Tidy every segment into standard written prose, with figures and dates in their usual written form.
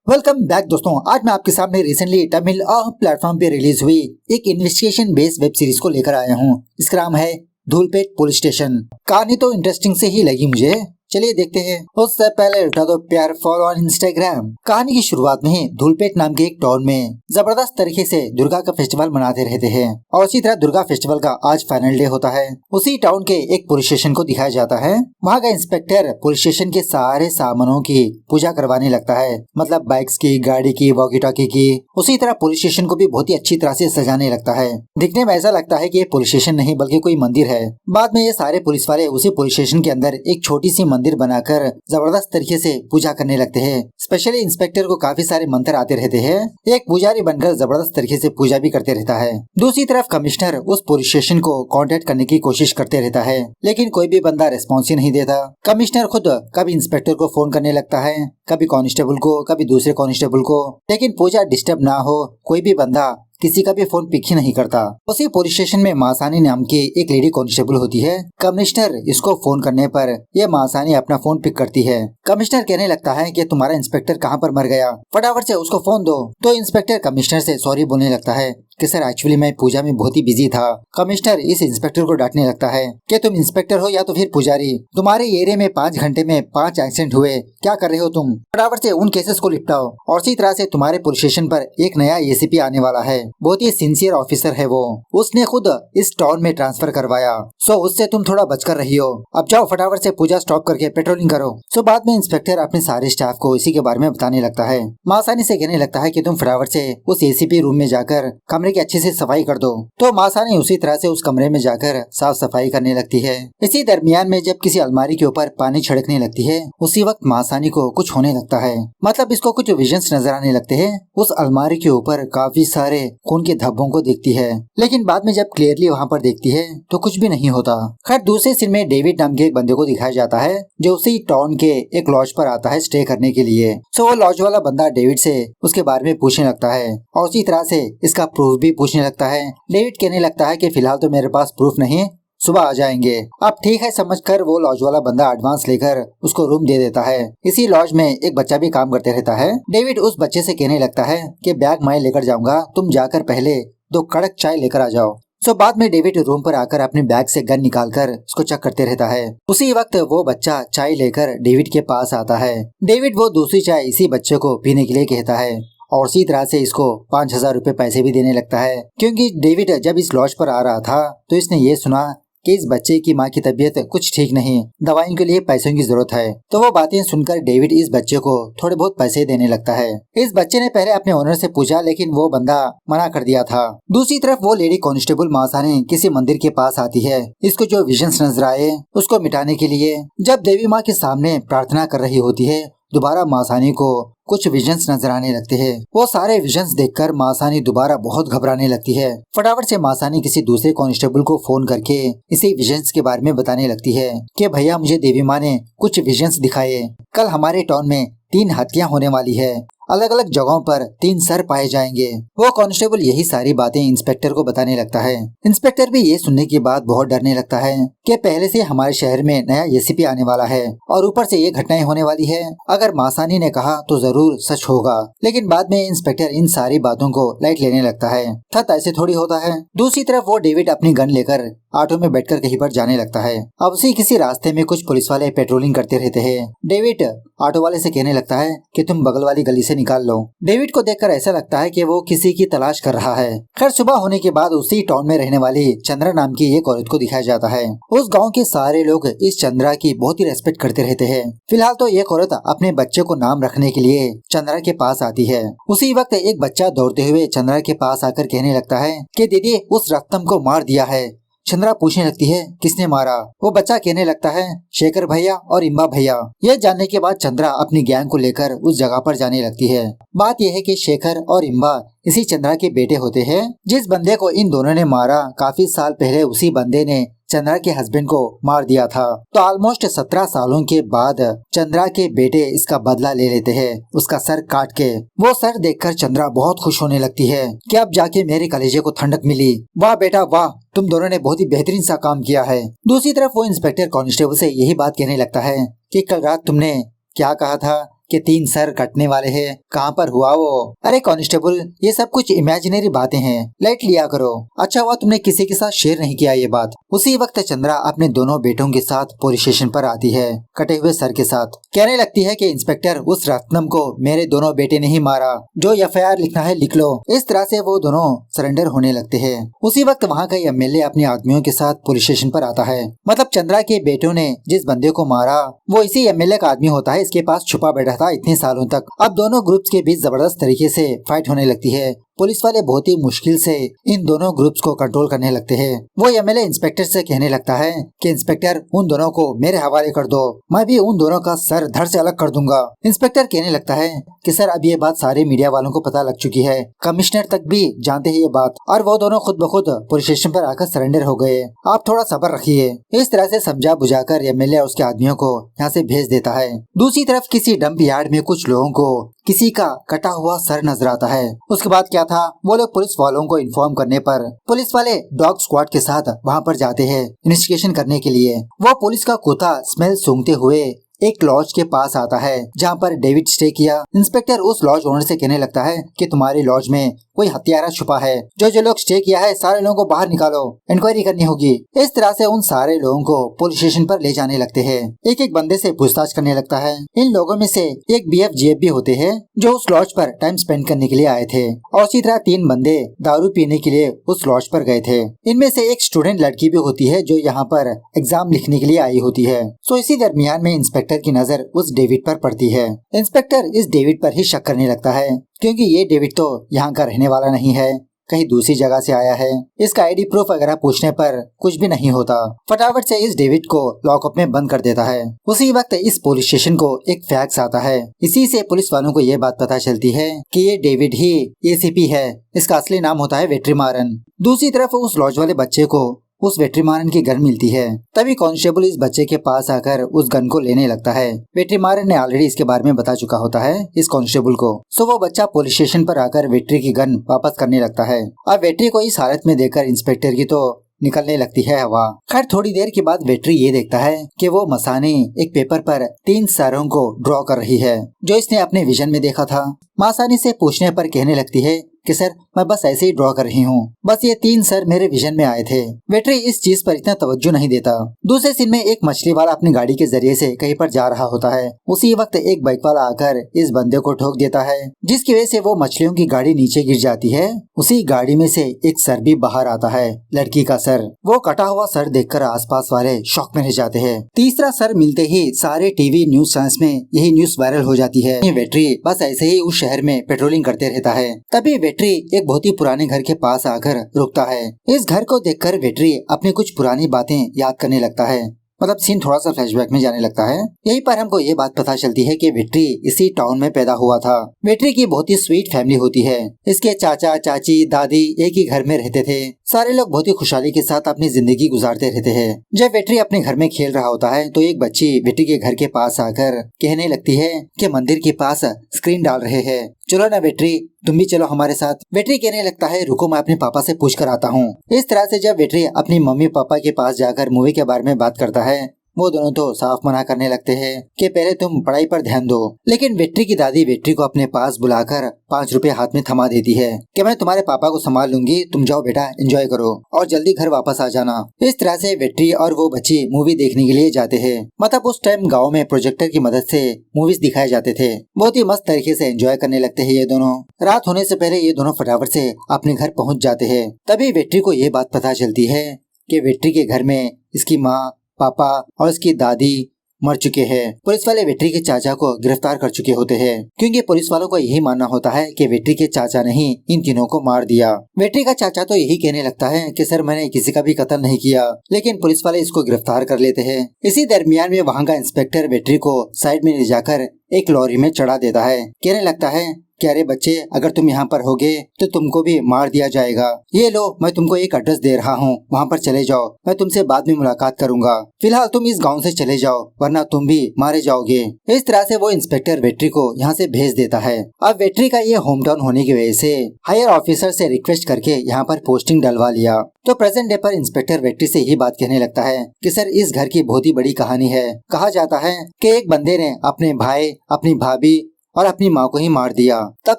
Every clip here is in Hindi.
वेलकम बैक दोस्तों। आज मैं आपके सामने रिसेंटली तमिल प्लेटफॉर्म पे रिलीज हुई एक इन्वेस्टिगेशन बेस्ड वेब सीरीज को लेकर आया हूँ। इसका नाम है धूलपेट पुलिस स्टेशन। कहानी तो इंटरेस्टिंग से ही लगी मुझे, चलिए देखते हैं। उससे पहले उठा दो प्यार फॉलो ऑन इंस्टाग्राम। कहानी की शुरुआत में ही धूलपेट नाम के एक टाउन में जबरदस्त तरीके से दुर्गा का फेस्टिवल मनाते रहते हैं और उसी तरह दुर्गा फेस्टिवल का आज फाइनल डे होता है। उसी टाउन के एक पुलिस स्टेशन को दिखाया जाता है। वहाँ का इंस्पेक्टर पुलिस स्टेशन के सारे सामानों की पूजा करवाने लगता है, मतलब बाइक्स की, गाड़ी की, वॉकी टॉकी की। उसी तरह पुलिस स्टेशन को भी बहुत ही अच्छी तरह से सजाने लगता है। दिखने में ऐसा लगता है कि ये पुलिस स्टेशन नहीं बल्कि कोई मंदिर है। बाद में ये सारे पुलिस वाले उसी पुलिस स्टेशन के अंदर एक छोटी सी मंदिर बनाकर जबरदस्त तरीके से पूजा करने लगते हैं। स्पेशली इंस्पेक्टर को काफी सारे मंत्र आते रहते हैं। एक पुजारी बनकर जबरदस्त तरीके से पूजा भी करते रहता है। दूसरी तरफ कमिश्नर उस पुलिस स्टेशन को कांटेक्ट करने की कोशिश करते रहता है, लेकिन कोई भी बंदा रिस्पॉन्स ही नहीं देता। कमिश्नर खुद कभी इंस्पेक्टर को फोन करने लगता है, कभी कांस्टेबल को, कभी दूसरे कांस्टेबल को, लेकिन पूजा डिस्टर्ब ना हो कोई भी बंदा किसी का भी फोन पिक ही नहीं करता। उसी पुलिस स्टेशन में मासानी नाम की एक लेडी कांस्टेबल होती है। कमिश्नर इसको फोन करने पर यह मासानी अपना फोन पिक करती है। कमिश्नर कहने लगता है कि तुम्हारा इंस्पेक्टर कहाँ पर मर गया, फटाफट से उसको फोन दो। तो इंस्पेक्टर कमिश्नर से सॉरी बोलने लगता है कि सर एक्चुअली मैं पूजा में बहुत ही बिजी था। कमिश्नर इस इंस्पेक्टर को डांटने लगता है कि तुम इंस्पेक्टर हो या तो फिर पुजारी, तुम्हारे एरिया में 5 घंटे में 5 एक्सीडेंट हुए, क्या कर रहे हो तुम, फटाफट से उन केसेस को निपटाओ। और इसी तरह से तुम्हारे पुलिस स्टेशन पर एक नया एसीपी आने वाला है, बहुत ही सिंसियर ऑफिसर है वो, उसने खुद इस टाउन में ट्रांसफर करवाया, सो उससे तुम थोड़ा बचकर रहियो। अब जाओ फटाफट से पूजा स्टॉप करके पेट्रोलिंग करो। सो बाद में इंस्पेक्टर अपने सारे स्टाफ को इसी के बारे में बताने लगता है। मासानी से कहने लगता है कि तुम फटाफट से उस एसीपी रूम में जाकर कमरे की अच्छे से सफाई कर दो। तो मासानी उसी तरह से उस कमरे में जाकर साफ सफाई करने लगती है। इसी दरमियान में जब किसी अलमारी के ऊपर पानी छिड़कने लगती है, उसी वक्त मासानी को कुछ होने लगता है, मतलब इसको कुछ विजन्स नजर आने लगते हैं। उस अलमारी के ऊपर काफी सारे खून के धब्बों को देखती है, लेकिन बाद में जब क्लियरली वहाँ पर देखती है तो कुछ भी नहीं होता। खैर दूसरे सीन में डेविड नाम के एक बंदे को दिखाया जाता है जो उसी टाउन के एक लॉज पर आता है स्टे करने के लिए। सो वो लॉज वाला बंदा डेविड से उसके बारे में पूछने लगता है और उसी तरह से इसका प्रूफ भी पूछने लगता है। डेविड कहने लगता है कि फिलहाल तो मेरे पास प्रूफ नहीं, सुबह आ जाएंगे। अब ठीक है समझकर वो लॉज वाला बंदा एडवांस लेकर उसको रूम दे देता है। इसी लॉज में एक बच्चा भी काम करते रहता है। डेविड उस बच्चे से कहने लगता है कि बैग मैं लेकर जाऊंगा, तुम जाकर पहले 2 कड़क चाय लेकर आ जाओ। सो बाद में डेविड रूम पर आकर अपने बैग से गन निकालकर उसको चेक करते रहता है। उसी वक्त वो बच्चा चाय लेकर डेविड के पास आता है। डेविड वो दूसरी चाय इसी बच्चे को पीने के लिए कहता है और उसी तरह से इसको 5000 रुपए पैसे भी देने लगता है, क्योंकि डेविड जब इस लॉज पर आ रहा था तो इसने ये सुना कि इस बच्चे की माँ की तबीयत कुछ ठीक नहीं, दवाइयों के लिए पैसों की जरूरत है। तो वो बातें सुनकर डेविड इस बच्चे को थोड़े बहुत पैसे देने लगता है। इस बच्चे ने पहले अपने ओनर से पूछा, लेकिन वो बंदा मना कर दिया था। दूसरी तरफ वो लेडी कांस्टेबल मासानी किसी मंदिर के पास आती है, इसको जो विजन्स नजर आए उसको मिटाने के लिए। जब देवी माँ के सामने प्रार्थना कर रही होती है, दोबारा मासानी को कुछ विजन्स नजर आने लगते हैं। वो सारे विजन्स देखकर मासानी दोबारा बहुत घबराने लगती है। फटाफट से मासानी किसी दूसरे कांस्टेबल को फोन करके इसी विजन्स के बारे में बताने लगती है कि भैया मुझे देवी माँ ने कुछ विजन्स दिखाए, कल हमारे टाउन में 3 हत्या होने वाली है, अलग अलग जगहों पर 3 सर पाए जाएंगे। वो कांस्टेबल यही सारी बातें इंस्पेक्टर को बताने लगता है। इंस्पेक्टर भी ये सुनने के बाद बहुत डरने लगता है कि पहले से हमारे शहर में नया एसीपी आने वाला है और ऊपर से ये घटनाएं होने वाली है। अगर मासानी ने कहा तो जरूर सच होगा, लेकिन बाद में इंस्पेक्टर इन सारी बातों को लाइट लेने लगता है। था ऐसे थोड़ी होता है। दूसरी तरफ वो डेविड अपनी गन लेकर ऑटो में बैठकर कहीं पर जाने लगता है। अब उसी किसी रास्ते में कुछ पुलिस वाले पेट्रोलिंग करते रहते हैं। डेविड ऑटो वाले से कहने लगता है कि तुम बगल वाली गली से निकाल लो। डेविड को देखकर ऐसा लगता है कि वो किसी की तलाश कर रहा है। खैर सुबह होने के बाद उसी टाउन में रहने वाली चंद्रा नाम की एक औरत को दिखाया जाता है। उस गांव के सारे लोग इस चंद्रा की बहुत ही रेस्पेक्ट करते रहते हैं। फिलहाल तो एक औरत अपने बच्चे को नाम रखने के लिए चंद्रा के पास आती है। उसी वक्त एक बच्चा दौड़ते हुए चंद्रा के पास आकर कहने लगता है कि दीदी उस रत्तम को मार दिया है। चंद्रा पूछने लगती है किसने मारा। वो बच्चा कहने लगता है शेखर भैया और इम्बा भैया। यह जानने के बाद चंद्रा अपनी गैंग को लेकर उस जगह पर जाने लगती है। बात यह है कि शेखर और इम्बा इसी चंद्रा के बेटे होते हैं। जिस बंदे को इन दोनों ने मारा काफी साल पहले उसी बंदे ने चंद्रा के हस्बैंड को मार दिया था। तो ऑलमोस्ट 17 सालों के बाद चंद्रा के बेटे इसका बदला ले लेते हैं, उसका सर काट के। वो सर देखकर चंद्रा बहुत खुश होने लगती है कि अब जाके मेरे कलेजे को ठंडक मिली। वाह बेटा वाह, तुम दोनों ने बहुत ही बेहतरीन सा काम किया है। दूसरी तरफ वो इंस्पेक्टर कांस्टेबल से यही बात कहने लगता है कि कल रात तुमने क्या कहा था कि 3 सर कटने वाले हैं, कहाँ पर हुआ वो? अरे कांस्टेबल, ये सब कुछ इमेजिनरी बातें हैं, लाइट लिया करो। अच्छा हुआ तुमने किसी के साथ शेयर नहीं किया ये बात। उसी वक्त चंद्रा अपने दोनों बेटों के साथ पुलिस स्टेशन पर आती है, कटे हुए सर के साथ। कहने लगती है कि इंस्पेक्टर, उस रत्नम को मेरे दोनों बेटे ने ही मारा, जो एफआईआर लिखना है लिख लो। इस तरह से वो दोनों सरेंडर होने लगते हैं। उसी वक्त वहाँ का एमएलए अपने आदमियों के साथ पुलिस स्टेशन पर आता है। मतलब चंद्रा के बेटों ने जिस बंदे को मारा वो इसी एमएलए का आदमी होता है, इसके पास छुपा बैठा था इतने सालों तक। अब दोनों ग्रुप्स के बीच जबरदस्त तरीके से फाइट होने लगती है। पुलिस वाले बहुत ही मुश्किल से इन दोनों ग्रुप्स को कंट्रोल करने लगते हैं। वो एमएलए इंस्पेक्टर से कहने लगता है कि इंस्पेक्टर, उन दोनों को मेरे हवाले कर दो, मैं भी उन दोनों का सर धड़ से अलग कर दूंगा। इंस्पेक्टर कहने लगता है कि सर, अब ये बात सारे मीडिया वालों को पता लग चुकी है, कमिश्नर तक भी जानते हैं ये बात, और वो दोनों खुद ब खुद पुलिस स्टेशन पर आकर सरेंडर हो गए। आप थोड़ा सब्र रखिए। इस तरह से समझा बुझाकर एमएलए उसके आदमियों को यहाँ से भेज देता है। दूसरी तरफ किसी डंप यार्ड में कुछ लोगों को किसी का कटा हुआ सर नजर आता है। उसके बाद क्या था, वो लोग पुलिस वालों को इन्फॉर्म करने पर पुलिस वाले डॉग स्क्वाड के साथ वहाँ पर जाते हैं इन्वेस्टिगेशन करने के लिए। वो पुलिस का कुत्ता स्मेल सूंघते हुए एक लॉज के पास आता है जहाँ पर डेविड स्टे किया। इंस्पेक्टर उस लॉज ओनर से कहने लगता है कि तुम्हारी लॉज में कोई हत्यारा छुपा है, जो लोग स्टे किया है सारे लोगों को बाहर निकालो, इंक्वायरी करनी होगी। इस तरह से उन सारे लोगों को पुलिस स्टेशन पर ले जाने लगते हैं। एक एक बंदे से पूछताछ करने लगता है। इन लोगों में से एक BFGF भी होते हैं जो उस लॉज पर टाइम स्पेंड करने के लिए आए थे, और इसी तरह 3 बंदे दारू पीने के लिए उस लॉज पर गए थे। इनमें से एक स्टूडेंट लड़की भी होती है जो यहाँ पर एग्जाम लिखने के लिए आई होती है। सो इसी दरमियान में इंस्पेक्टर की नजर उस डेविड पर पड़ती है। इंस्पेक्टर इस डेविड पर ही शक करने लगता है क्योंकि ये डेविड तो यहाँ का रहने वाला नहीं है, कहीं दूसरी जगह से आया है। इसका आईडी प्रूफ वगैरह पूछने पर कुछ भी नहीं होता। फटाफट से इस डेविड को लॉकअप में बंद कर देता है। उसी वक्त इस पुलिस स्टेशन को एक फैक्स आता है। इसी से पुलिस वालों को ये बात पता चलती है कि ये डेविड ही ACP है। इसका असली नाम होता है वेट्रीमारन। दूसरी तरफ उस लॉज वाले बच्चे को उस वेट्रीमारन की गन मिलती है। तभी कांस्टेबल इस बच्चे के पास आकर उस गन को लेने लगता है। वेट्रीमारन ने ऑलरेडी इसके बारे में बता चुका होता है इस कांस्टेबल को। सो वो बच्चा पुलिस स्टेशन पर आकर वेट्री की गन वापस करने लगता है। अब वेट्री को इस हालत में देखकर इंस्पेक्टर की तो निकलने लगती है हवा। खैर थोड़ी देर के बाद वेट्री ये देखता है कि वो मसानी एक पेपर पर 3 सरों को ड्रॉ कर रही है जो इसने अपने विजन में देखा था। मसानी से पूछने पर कहने लगती है कि सर, मैं बस ऐसे ही ड्रॉ कर रही हूँ, बस ये 3 सर मेरे विजन में आए थे। वेट्री इस चीज पर इतना तवज्जो नहीं देता। दूसरे सीन में एक मछली वाला अपनी गाड़ी के जरिए से कहीं पर जा रहा होता है। उसी वक्त एक बाइक वाला आकर इस बंदे को ठोक देता है, जिसकी वजह से वो मछलियों की गाड़ी नीचे गिर जाती है। उसी गाड़ी में से एक सर भी बाहर आता है, लड़की का सर। वो कटा हुआ सर देखकर आसपास वाले शॉक में रह जाते हैं। तीसरा सर मिलते ही सारे टीवी न्यूज चैनल्स में यही न्यूज वायरल हो जाती है। वेट्री बस ऐसे ही उस शहर में पेट्रोलिंग करते रहता है। तभी वेट्री एक बहुत ही पुराने घर के पास आकर रुकता है। इस घर को देखकर वेट्री अपनी कुछ पुरानी बातें याद करने लगता है। मतलब सीन थोड़ा सा फ्लैशबैक में जाने लगता है। यहीं पर हमको ये बात पता चलती है कि वेट्री इसी टाउन में पैदा हुआ था। वेट्री की बहुत ही स्वीट फैमिली होती है। इसके चाचा चाची दादी एक ही घर में रहते थे। सारे लोग बहुत ही खुशहाली के साथ अपनी जिंदगी गुजारते रहते हैं। जब वेट्री अपने घर में खेल रहा होता है तो एक बच्ची वेट्री के घर के पास आकर कहने लगती है कि मंदिर के पास स्क्रीन डाल रहे हैं, चलो ना वेट्री, तुम भी चलो हमारे साथ। वेट्री कहने लगता है, रुको मैं अपने पापा से पूछ कर आता हूँ। इस तरह से जब वेट्री अपनी मम्मी पापा के पास जाकर मूवी के बारे में बात करता है, वो दोनों तो साफ मना करने लगते हैं कि पहले तुम पढ़ाई पर ध्यान दो। लेकिन वेट्री की दादी वेट्री को अपने पास बुलाकर 5 रुपए हाथ में थमा देती है कि मैं तुम्हारे पापा को संभाल लूंगी, तुम जाओ बेटा, एंजॉय करो और जल्दी घर वापस आ जाना। इस तरह से वेट्री और वो बच्ची मूवी देखने के लिए जाते हैं। मतलब उस टाइम गाँव में प्रोजेक्टर की मदद से मूवीज दिखाए जाते थे। बहुत ही मस्त तरीके से एंजॉय करने लगते हैं ये दोनों। रात होने से पहले ये दोनों फटाफट से अपने घर पहुँच जाते हैं। तभी वेट्री को ये बात पता चलती है कि वेट्री के घर में इसकी माँ, पापा और इसकी दादी मर चुके हैं। पुलिस वाले वेट्री के चाचा को गिरफ्तार कर चुके होते हैं, क्योंकि पुलिस वालों को यही मानना होता है कि वेट्री के चाचा ने ही इन तीनों को मार दिया। वेट्री का चाचा तो यही कहने लगता है कि सर, मैंने किसी का भी कत्ल नहीं किया, लेकिन पुलिस वाले इसको गिरफ्तार कर लेते हैं। इसी दरमियान में वहाँ का इंस्पेक्टर वेट्री को साइड में ले जाकर एक लॉरी में चढ़ा देता है। कहने लगता है कि अरे बच्चे, अगर तुम यहाँ पर होगे तो तुमको भी मार दिया जाएगा। ये लो, मैं तुमको एक एड्रेस दे रहा हूँ, वहाँ पर चले जाओ, मैं तुमसे बाद में मुलाकात करूंगा। फिलहाल तुम इस गांव से चले जाओ, वरना तुम भी मारे जाओगे। इस तरह से वो इंस्पेक्टर वेट्री को यहाँ से भेज देता है। अब वेट्री का ये होम टाउन होने की वजह से हायर ऑफिसर से रिक्वेस्ट करके यहाँ पर पोस्टिंग डलवा लिया। तो प्रेजेंट डे पर इंस्पेक्टर वेट्री से यही बात कहने लगता है कि सर, इस घर की बहुत ही बड़ी कहानी है। कहा जाता है कि एक बंदे ने अपने भाई, अपनी भाभी और अपनी माँ को ही मार दिया। तब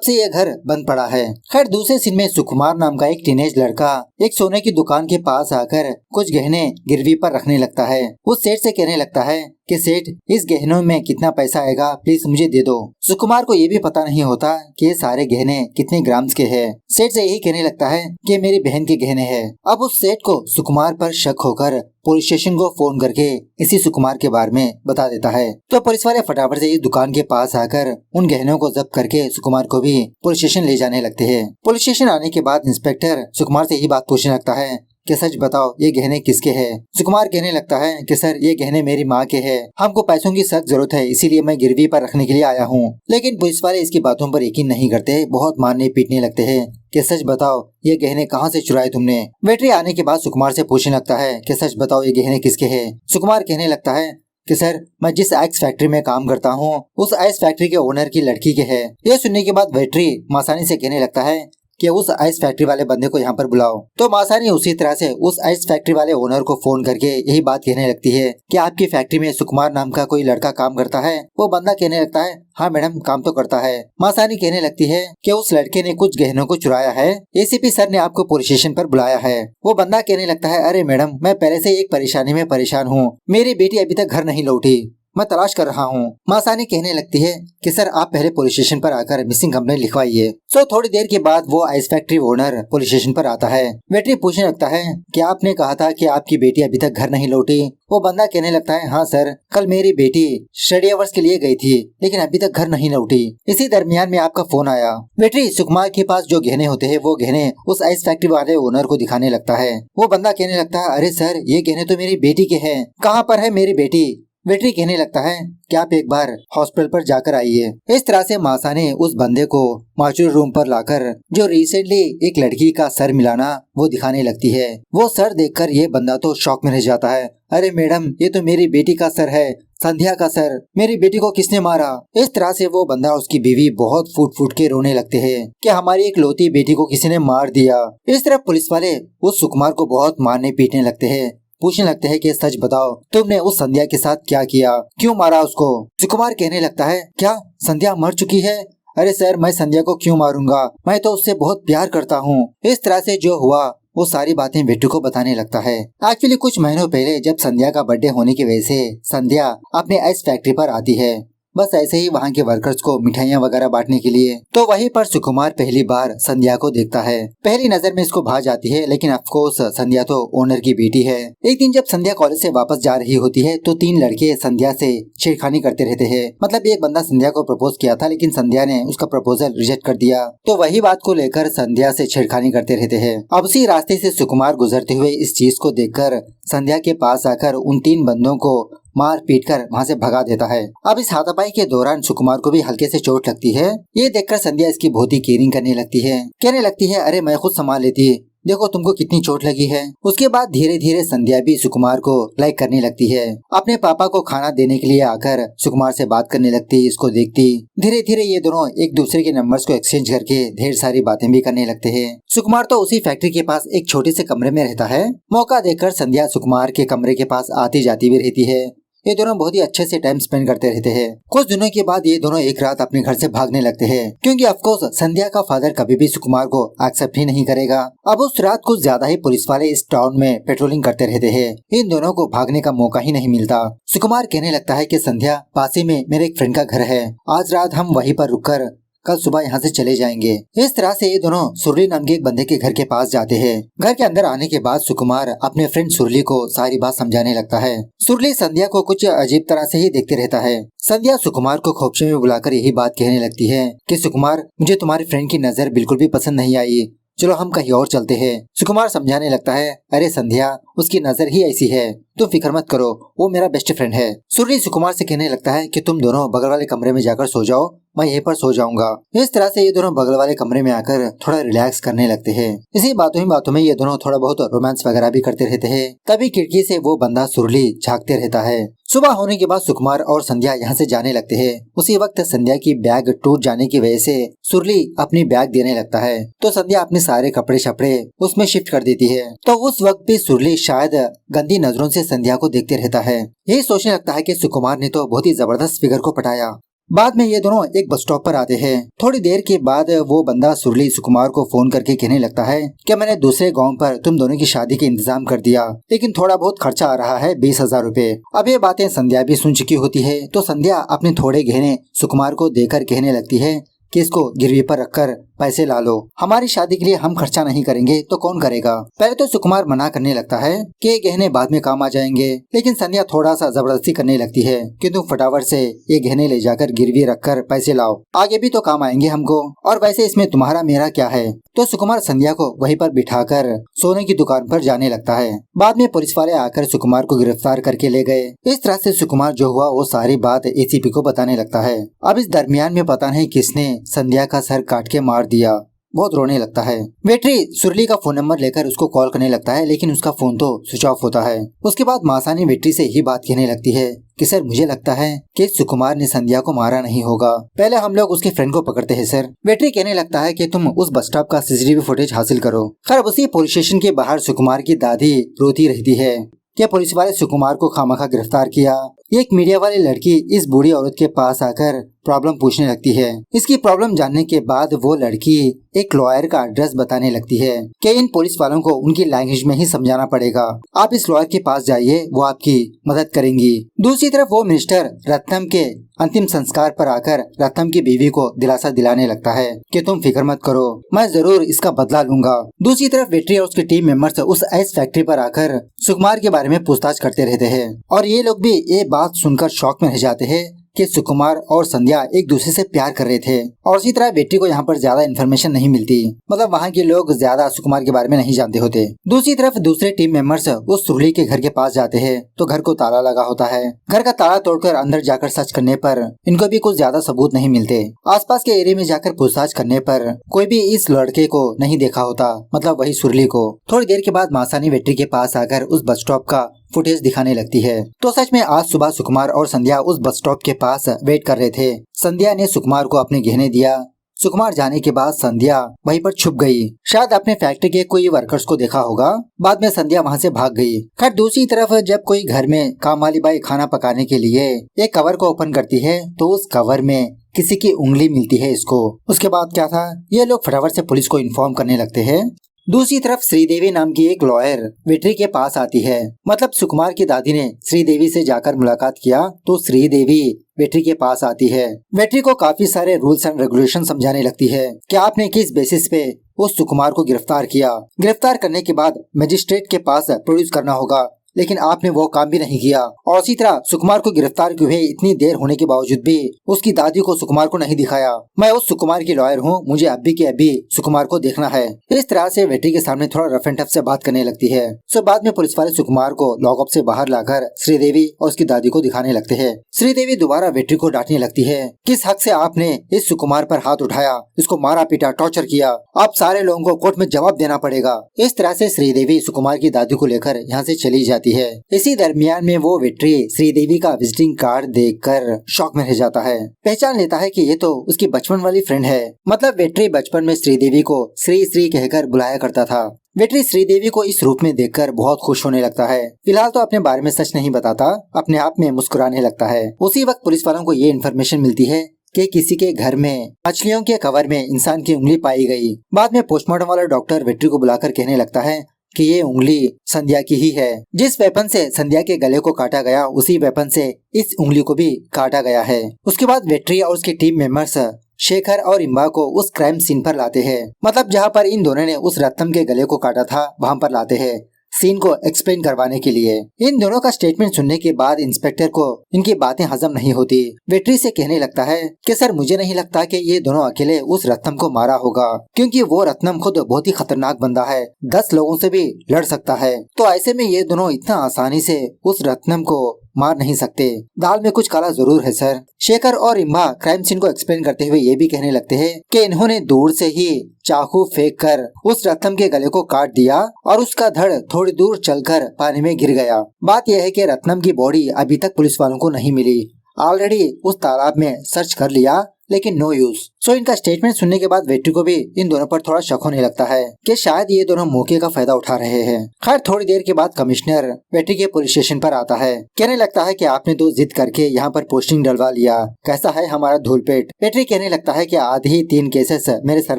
से ये घर बंद पड़ा है। खैर दूसरे सीन में सुकुमार नाम का एक टीनेज लड़का एक सोने की दुकान के पास आकर कुछ गहने गिरवी पर रखने लगता है। उस सेठ से कहने लगता है कि सेठ इस गहनों में कितना पैसा आएगा, प्लीज मुझे दे दो। सुकुमार को ये भी पता नहीं होता कि ये सारे गहने कितने ग्राम्स के हैं। सेठ से यही कहने लगता है कि मेरी बहन के गहने हैं। अब उस सेठ को सुकुमार पर शक होकर पुलिस स्टेशन को फोन करके इसी सुकुमार के बारे में बता देता है। तो पुलिस वाले फटाफट से इस दुकान के पास आकर उन गहनों को जब्त करके सुकुमार को भी पुलिस स्टेशन ले जाने लगते हैं। पुलिस स्टेशन आने के बाद इंस्पेक्टर सुकुमार से यही बात पूछने लगता है कि सच बताओ ये गहने किसके हैं। सुकुमार कहने लगता है कि सर ये गहने मेरी माँ के हैं। हमको पैसों की सख्त जरूरत है, इसीलिए मैं गिरवी पर रखने के लिए आया हूँ। लेकिन पुलिस वाले इसकी बातों पर यकीन नहीं करते, बहुत मारने पीटने लगते हैं कि सच बताओ ये गहने कहाँ से चुराए तुमने। वेटरी आने के बाद सुकुमार से पूछने लगता है कि सच बताओ ये गहने किसके हैं। सुकुमार कहने लगता है कि सर मैं जिस आइस फैक्ट्री में काम करता हूँ उस आइस फैक्ट्री के ओनर की लड़की के है। यह सुनने के बाद वेटरी मासानी से कहने लगता है कि उस आइस फैक्ट्री वाले बंदे को यहाँ पर बुलाओ। तो मासानी उसी तरह से उस आइस फैक्ट्री वाले ओनर को फोन करके यही बात कहने लगती है कि आपकी फैक्ट्री में सुकुमार नाम का कोई लड़का काम करता है। वो बंदा कहने लगता है हाँ मैडम काम तो करता है। मासानी कहने लगती है कि उस लड़के ने कुछ गहनों को चुराया है, एसीपी सर ने आपको पुलिस स्टेशन पर बुलाया है। वो बंदा कहने लगता है अरे मैडम मैं पहले से एक परेशानी में परेशान हूँ, मेरी बेटी अभी तक घर नहीं लौटी, मैं तलाश कर रहा हूँ। मासानी कहने लगती है कि सर आप पहले पुलिस स्टेशन पर आकर मिसिंग कंप्लेंट लिखवाइए। सो थोड़ी देर के बाद वो ice factory owner police station पर आता है। वेटरी पूछने लगता है कि आपने कहा था कि आपकी बेटी अभी तक घर नहीं लौटी। वो बंदा कहने लगता है हाँ सर, कल मेरी बेटी स्टडी अवर्स के लिए गई थी लेकिन अभी तक घर नहीं लौटी। इसी दरमियान में आपका फोन आया। वेटरी सुकुमार के पास जो गहने होते हैं वो गहने उस आइस फैक्ट्री वाले ओनर को दिखाने लगता है। वो बंदा कहने लगता है अरे सर ये गहने तो मेरी बेटी के हैं, कहाँ पर है मेरी बेटी। वेटरी कहने लगता है कि आप एक बार हॉस्पिटल पर जाकर आइए। इस तरह से मासा ने उस बंदे को मॉर्चुरी रूम पर लाकर जो रिसेंटली एक लड़की का सर मिलाना वो दिखाने लगती है। वो सर देखकर ये बंदा तो शॉक में रह जाता है, अरे मैडम ये तो मेरी बेटी का सर है, संध्या का सर, मेरी बेटी को किसने मारा। इस तरह से वो बंदा उसकी बीवी बहुत फूट फूट के रोने लगते हैं कि हमारी एक लौती बेटी को किसी ने मार दिया। इस तरह पुलिस वाले उस सुकुमार को बहुत मारने पीटने लगते हैं, पूछने लगते हैं कि सच बताओ तुमने उस संध्या के साथ क्या किया, क्यों मारा उसको। सुकुमार कहने लगता है क्या संध्या मर चुकी है। अरे सर मैं संध्या को क्यों मारूंगा, मैं तो उससे बहुत प्यार करता हूँ। इस तरह से जो हुआ वो सारी बातें वेट्टू को बताने लगता है। एक्चुअली कुछ महीनों पहले जब संध्या का बर्थडे होने की वजह से संध्या अपने आइस फैक्ट्री पर आती है, बस ऐसे ही वहाँ के वर्कर्स को मिठाइयाँ वगैरह बांटने के लिए। तो वहीं पर सुकुमार पहली बार संध्या को देखता है। पहली नजर में इसको भा जाती है, लेकिन ऑफकोर्स संध्या तो ओनर की बेटी है। एक दिन जब संध्या कॉलेज से वापस जा रही होती है तो 3 लड़के संध्या से छेड़खानी करते रहते हैं। मतलब एक बंदा संध्या को प्रपोज किया था लेकिन संध्या ने उसका प्रपोजल रिजेक्ट कर दिया, तो वही बात को लेकर संध्या से छेड़खानी करते रहते हैं। अब उसी रास्ते से सुकुमार गुजरते हुए इस चीज को देखकर संध्या के पास आकर उन 3 बंदों को मार पीट कर वहाँ से भगा देता है। अब इस हाथापाई के दौरान सुकुमार को भी हल्के से चोट लगती है। ये देखकर संध्या इसकी बहुत ही केयरिंग करने लगती है, कहने लगती है अरे मैं खुद संभाल लेती, देखो तुमको कितनी चोट लगी है। उसके बाद धीरे धीरे संध्या भी सुकुमार को लाइक करने लगती है। अपने पापा को खाना देने के लिए आकर सुकुमार से बात करने लगती, इसको देखती। धीरे धीरे ये दोनों एक दूसरे के नंबर्स को एक्सचेंज करके ढेर सारी बातें भी करने लगते हैं। सुकुमार तो उसी फैक्ट्री के पास एक छोटे से कमरे में रहता है। मौका देखकर संध्या सुकुमार के कमरे के पास आती जाती भी रहती है। ये दोनों बहुत ही अच्छे से टाइम स्पेंड करते रहते हैं। कुछ दिनों के बाद ये दोनों एक रात अपने घर से भागने लगते हैं, क्योंकि ऑफकोर्स संध्या का फादर कभी भी सुकुमार को एक्सेप्ट ही नहीं करेगा। अब उस रात कुछ ज्यादा ही पुलिस वाले इस टाउन में पेट्रोलिंग करते रहते हैं। इन दोनों को भागने का मौका ही नहीं मिलता। सुकुमार कहने लगता है कि संध्या पास ही में मेरे एक फ्रेंड का घर है, आज रात हम वहीं पर रुककर कल सुबह यहाँ से चले जाएंगे। इस तरह से ये दोनों सुरली नाम के एक बंदे के घर के पास जाते हैं। घर के अंदर आने के बाद सुकुमार अपने फ्रेंड सुरली को सारी बात समझाने लगता है। सुरली संध्या को कुछ अजीब तरह से ही देखते रहता है। संध्या सुकुमार को खोपचे में बुलाकर यही बात कहने लगती है कि सुकुमार मुझे तुम्हारे फ्रेंड की नजर बिल्कुल भी पसंद नहीं आई, चलो हम कहीं और चलते हैं। सुकुमार समझाने लगता है अरे संध्या उसकी नजर ही ऐसी है, तुम फिक्र मत करो, वो मेरा बेस्ट फ्रेंड है। सुरली सुकुमार से कहने लगता है कि तुम दोनों बगल वाले कमरे में जाकर सो जाओ, मैं यहीं पर सो जाऊंगा। इस तरह से ये दोनों बगल वाले कमरे में आकर थोड़ा रिलैक्स करने लगते हैं। इसी बातों ही बातों में ये दोनों थोड़ा बहुत रोमांस वगैरह भी करते रहते हैं। तभी खिड़की से वो बंदा सुरली झांकते रहता है। सुबह होने के बाद सुकुमार और संध्या यहाँ से जाने लगते हैं। उसी वक्त संध्या की बैग टूट जाने की वजह से सुरली अपनी बैग देने लगता है, तो संध्या अपने सारे कपड़े शपड़े उसमें शिफ्ट कर देती है। तो उस वक्त भी सुरली शायद गंदी नजरों से संध्या को देखते रहता है। यही सोचने लगता है कि सुकुमार ने तो बहुत ही जबरदस्त फिगर को पटाया। बाद में ये दोनों एक बस स्टॉप पर आते हैं। थोड़ी देर के बाद वो बंदा सुरली सुकुमार को फोन करके कहने लगता है कि मैंने दूसरे गांव पर तुम दोनों की शादी के इंतजाम कर दिया, लेकिन थोड़ा बहुत खर्चा आ रहा है 20,000 रुपए। अब ये बातें संध्या भी सुन चुकी होती है, तो संध्या अपने थोड़े गहने सुकुमार को देकर कहने लगती है कि इसको गिरवी पर रखकर पैसे ला लो, हमारी शादी के लिए हम खर्चा नहीं करेंगे तो कौन करेगा। पहले तो सुकुमार मना करने लगता है कि ये गहने बाद में काम आ जाएंगे, लेकिन संध्या थोड़ा सा जबरदस्ती करने लगती है कि तुम फटाफट से ये गहने ले जाकर गिरवी रखकर पैसे लाओ, आगे भी तो काम आएंगे हमको, और वैसे इसमें तुम्हारा मेरा क्या है। तो सुकुमार संध्या को वहीं पर बिठाकर सोने की दुकान पर जाने लगता है। बाद में पुलिस वाले आकर सुकुमार को गिरफ्तार करके ले गए। इस तरह से सुकुमार जो हुआ वो सारी बात एसीपी को बताने लगता है। अब इस दरमियान में पता नहीं किसने संध्या का सर काट के मार दिया। बहुत रोने लगता है। वेट्री सुरली का फोन नंबर लेकर उसको कॉल करने लगता है, लेकिन उसका फोन तो स्विच ऑफ होता है। उसके बाद मासानी वेट्री से ही बात कहने लगती है कि सर मुझे लगता है कि सुकुमार ने संध्या को मारा नहीं होगा, पहले हम लोग उसके फ्रेंड को पकड़ते हैं सर। वेट्री कहने लगता है कि तुम उस बस स्टॉप का सीसीटीवी फुटेज हासिल करो। खैर उसी पुलिस स्टेशन के बाहर सुकुमार की दादी रोती रहती है कि पुलिस वाले सुकुमार को खामखा गिरफ्तार किया। एक मीडिया वाली लड़की इस बूढ़ी औरत के पास आकर प्रॉब्लम पूछने लगती है। इसकी प्रॉब्लम जानने के बाद वो लड़की एक लॉयर का एड्रेस बताने लगती है कि इन पुलिस वालों को उनकी लैंग्वेज में ही समझाना पड़ेगा, आप इस लॉयर के पास जाइए, वो आपकी मदद करेंगी। दूसरी तरफ वो मिनिस्टर रत्नम के अंतिम संस्कार पर आकर रत्नम की बीवी को दिलासा दिलाने लगता है कि तुम फिक्र मत करो, मैं जरूर इसका बदला लूंगा। दूसरी तरफ वेट्री और उसकी टीम मेंबर्स उस आइस फैक्ट्री पर आकर सुकुमार के बारे में पूछताछ करते रहते हैं, और ये लोग भी ये बात सुनकर शॉक में रह जाते हैं कि सुकुमार और संध्या एक दूसरे से प्यार कर रहे थे। और इसी तरह वेट्री को यहाँ पर ज्यादा इन्फॉर्मेशन नहीं मिलती, मतलब वहाँ के लोग ज्यादा सुकुमार के बारे में नहीं जानते होते। दूसरी तरफ दूसरे टीम मेंबर्स उस सुरली के घर के पास जाते हैं तो घर को ताला लगा होता है। घर का ताला तोड़कर अंदर जाकर सर्च करने पर इनको भी कुछ ज्यादा सबूत नहीं मिलते। आसपास के एरिया में जाकर पूछताछ करने पर कोई भी इस लड़के को नहीं देखा होता, मतलब वही सुरली को। थोड़ी देर के बाद मासानी वेट्री के पास आकर उस बस स्टॉप का फुटेज दिखाने लगती है। तो सच में आज सुबह सुकुमार और संध्या उस बस स्टॉप के पास वेट कर रहे थे। संध्या ने सुकुमार को अपने गहने दिया। सुकुमार जाने के बाद संध्या वहीं पर छुप गई, शायद अपने फैक्ट्री के कोई वर्कर्स को देखा होगा। बाद में संध्या वहां से भाग गई। खैर दूसरी तरफ जब कोई घर में काम वाली बाई खाना पकाने के लिए एक कवर को ओपन करती है तो उस कवर में किसी की उंगली मिलती है इसको। उसके बाद क्या था, ये लोग फटाफट से पुलिस को इन्फॉर्म करने लगते हैं। दूसरी तरफ श्रीदेवी नाम की एक लॉयर वेट्री के पास आती है, मतलब सुकुमार की दादी ने श्रीदेवी से जाकर मुलाकात किया तो श्रीदेवी वेट्री के पास आती है। वेट्री को काफी सारे रूल्स एंड रेगुलेशन समझाने लगती है कि आपने किस बेसिस पे उस सुकुमार को गिरफ्तार किया। गिरफ्तार करने के बाद मजिस्ट्रेट के पास प्रोड्यूस करना होगा, लेकिन आपने वो काम भी नहीं किया। और इसी तरह सुकुमार को गिरफ्तार किए इतनी देर होने के बावजूद भी उसकी दादी को सुकुमार को नहीं दिखाया। मैं उस सुकुमार की लॉयर हूँ, मुझे अभी के अभी सुकुमार को देखना है। इस तरह से वेट्री के सामने थोड़ा रफ एंड टफ से बात करने लगती है। सो बाद में पुलिस वाले सुकुमार को लॉकअप से बाहर लाकर श्रीदेवी और उसकी दादी को दिखाने लगते हैं। श्रीदेवी दोबारा वेट्री को डांटने लगती है, किस हक से आपने इस सुकुमार पर हाथ उठाया, इसको मारा पीटा टॉर्चर किया, आप सारे लोगों को कोर्ट में जवाब देना पड़ेगा। इस तरह से श्रीदेवी सुकुमार की दादी को लेकर यहाँ से चली जाती है। इसी दरमियान में वो वेट्री श्रीदेवी का विजिटिंग कार्ड देखकर शॉक में रह जाता है। पहचान लेता है कि ये तो उसकी बचपन वाली फ्रेंड है। मतलब वेट्री बचपन में श्रीदेवी को श्री श्री कहकर बुलाया करता था। वेट्री श्रीदेवी को इस रूप में देखकर बहुत खुश होने लगता है। फिलहाल तो अपने बारे में सच नहीं बताता, अपने आप में मुस्कुराने लगता है। उसी वक्त पुलिस वालों को ये इन्फॉर्मेशन मिलती है कि किसी के घर में मछलियों के कवर में इंसान की उंगली पाई गई। बाद में पोस्टमार्टम वाला डॉक्टर वेट्री को बुलाकर कहने लगता है कि ये उंगली संध्या की ही है। जिस वेपन से संध्या के गले को काटा गया उसी वेपन से इस उंगली को भी काटा गया है। उसके बाद वेट्री और उसके टीम मेंबर्स शेखर और इम्बा को उस क्राइम सीन पर लाते हैं, मतलब जहाँ पर इन दोनों ने उस रत्नम के गले को काटा था वहाँ पर लाते हैं सीन को एक्सप्लेन करवाने के लिए। इन दोनों का स्टेटमेंट सुनने के बाद इंस्पेक्टर को इनकी बातें हजम नहीं होती। वेट्री से कहने लगता है कि सर मुझे नहीं लगता कि ये दोनों अकेले उस रत्नम को मारा होगा, क्योंकि वो रत्नम खुद बहुत ही खतरनाक बंदा है, 10 लोगों से भी लड़ सकता है। तो ऐसे में ये दोनों इतना आसानी से उस रत्नम को मार नहीं सकते, दाल में कुछ काला जरूर है सर। शेखर और इम्बा क्राइम सीन को एक्सप्लेन करते हुए ये भी कहने लगते हैं कि इन्होंने दूर से ही चाकू फेंक कर उस रत्नम के गले को काट दिया और उसका धड़ थोड़ी दूर चलकर पानी में गिर गया। बात यह है कि रत्नम की बॉडी अभी तक पुलिस वालों को नहीं मिली। ऑलरेडी उस तालाब में सर्च कर लिया, लेकिन नो यूज। सो इनका स्टेटमेंट सुनने के बाद वेट्री को भी इन दोनों पर थोड़ा शक होने लगता है कि शायद ये दोनों मौके का फायदा उठा रहे हैं। खैर थोड़ी देर के बाद कमिश्नर वेट्री के पुलिस स्टेशन पर आता है। कहने लगता है कि आपने तो जिद करके यहाँ पर पोस्टिंग डलवा लिया, कैसा है हमारा धूलपेट। वेट्री कहने लगता है कि आधे ही 3 केसेस मेरे सर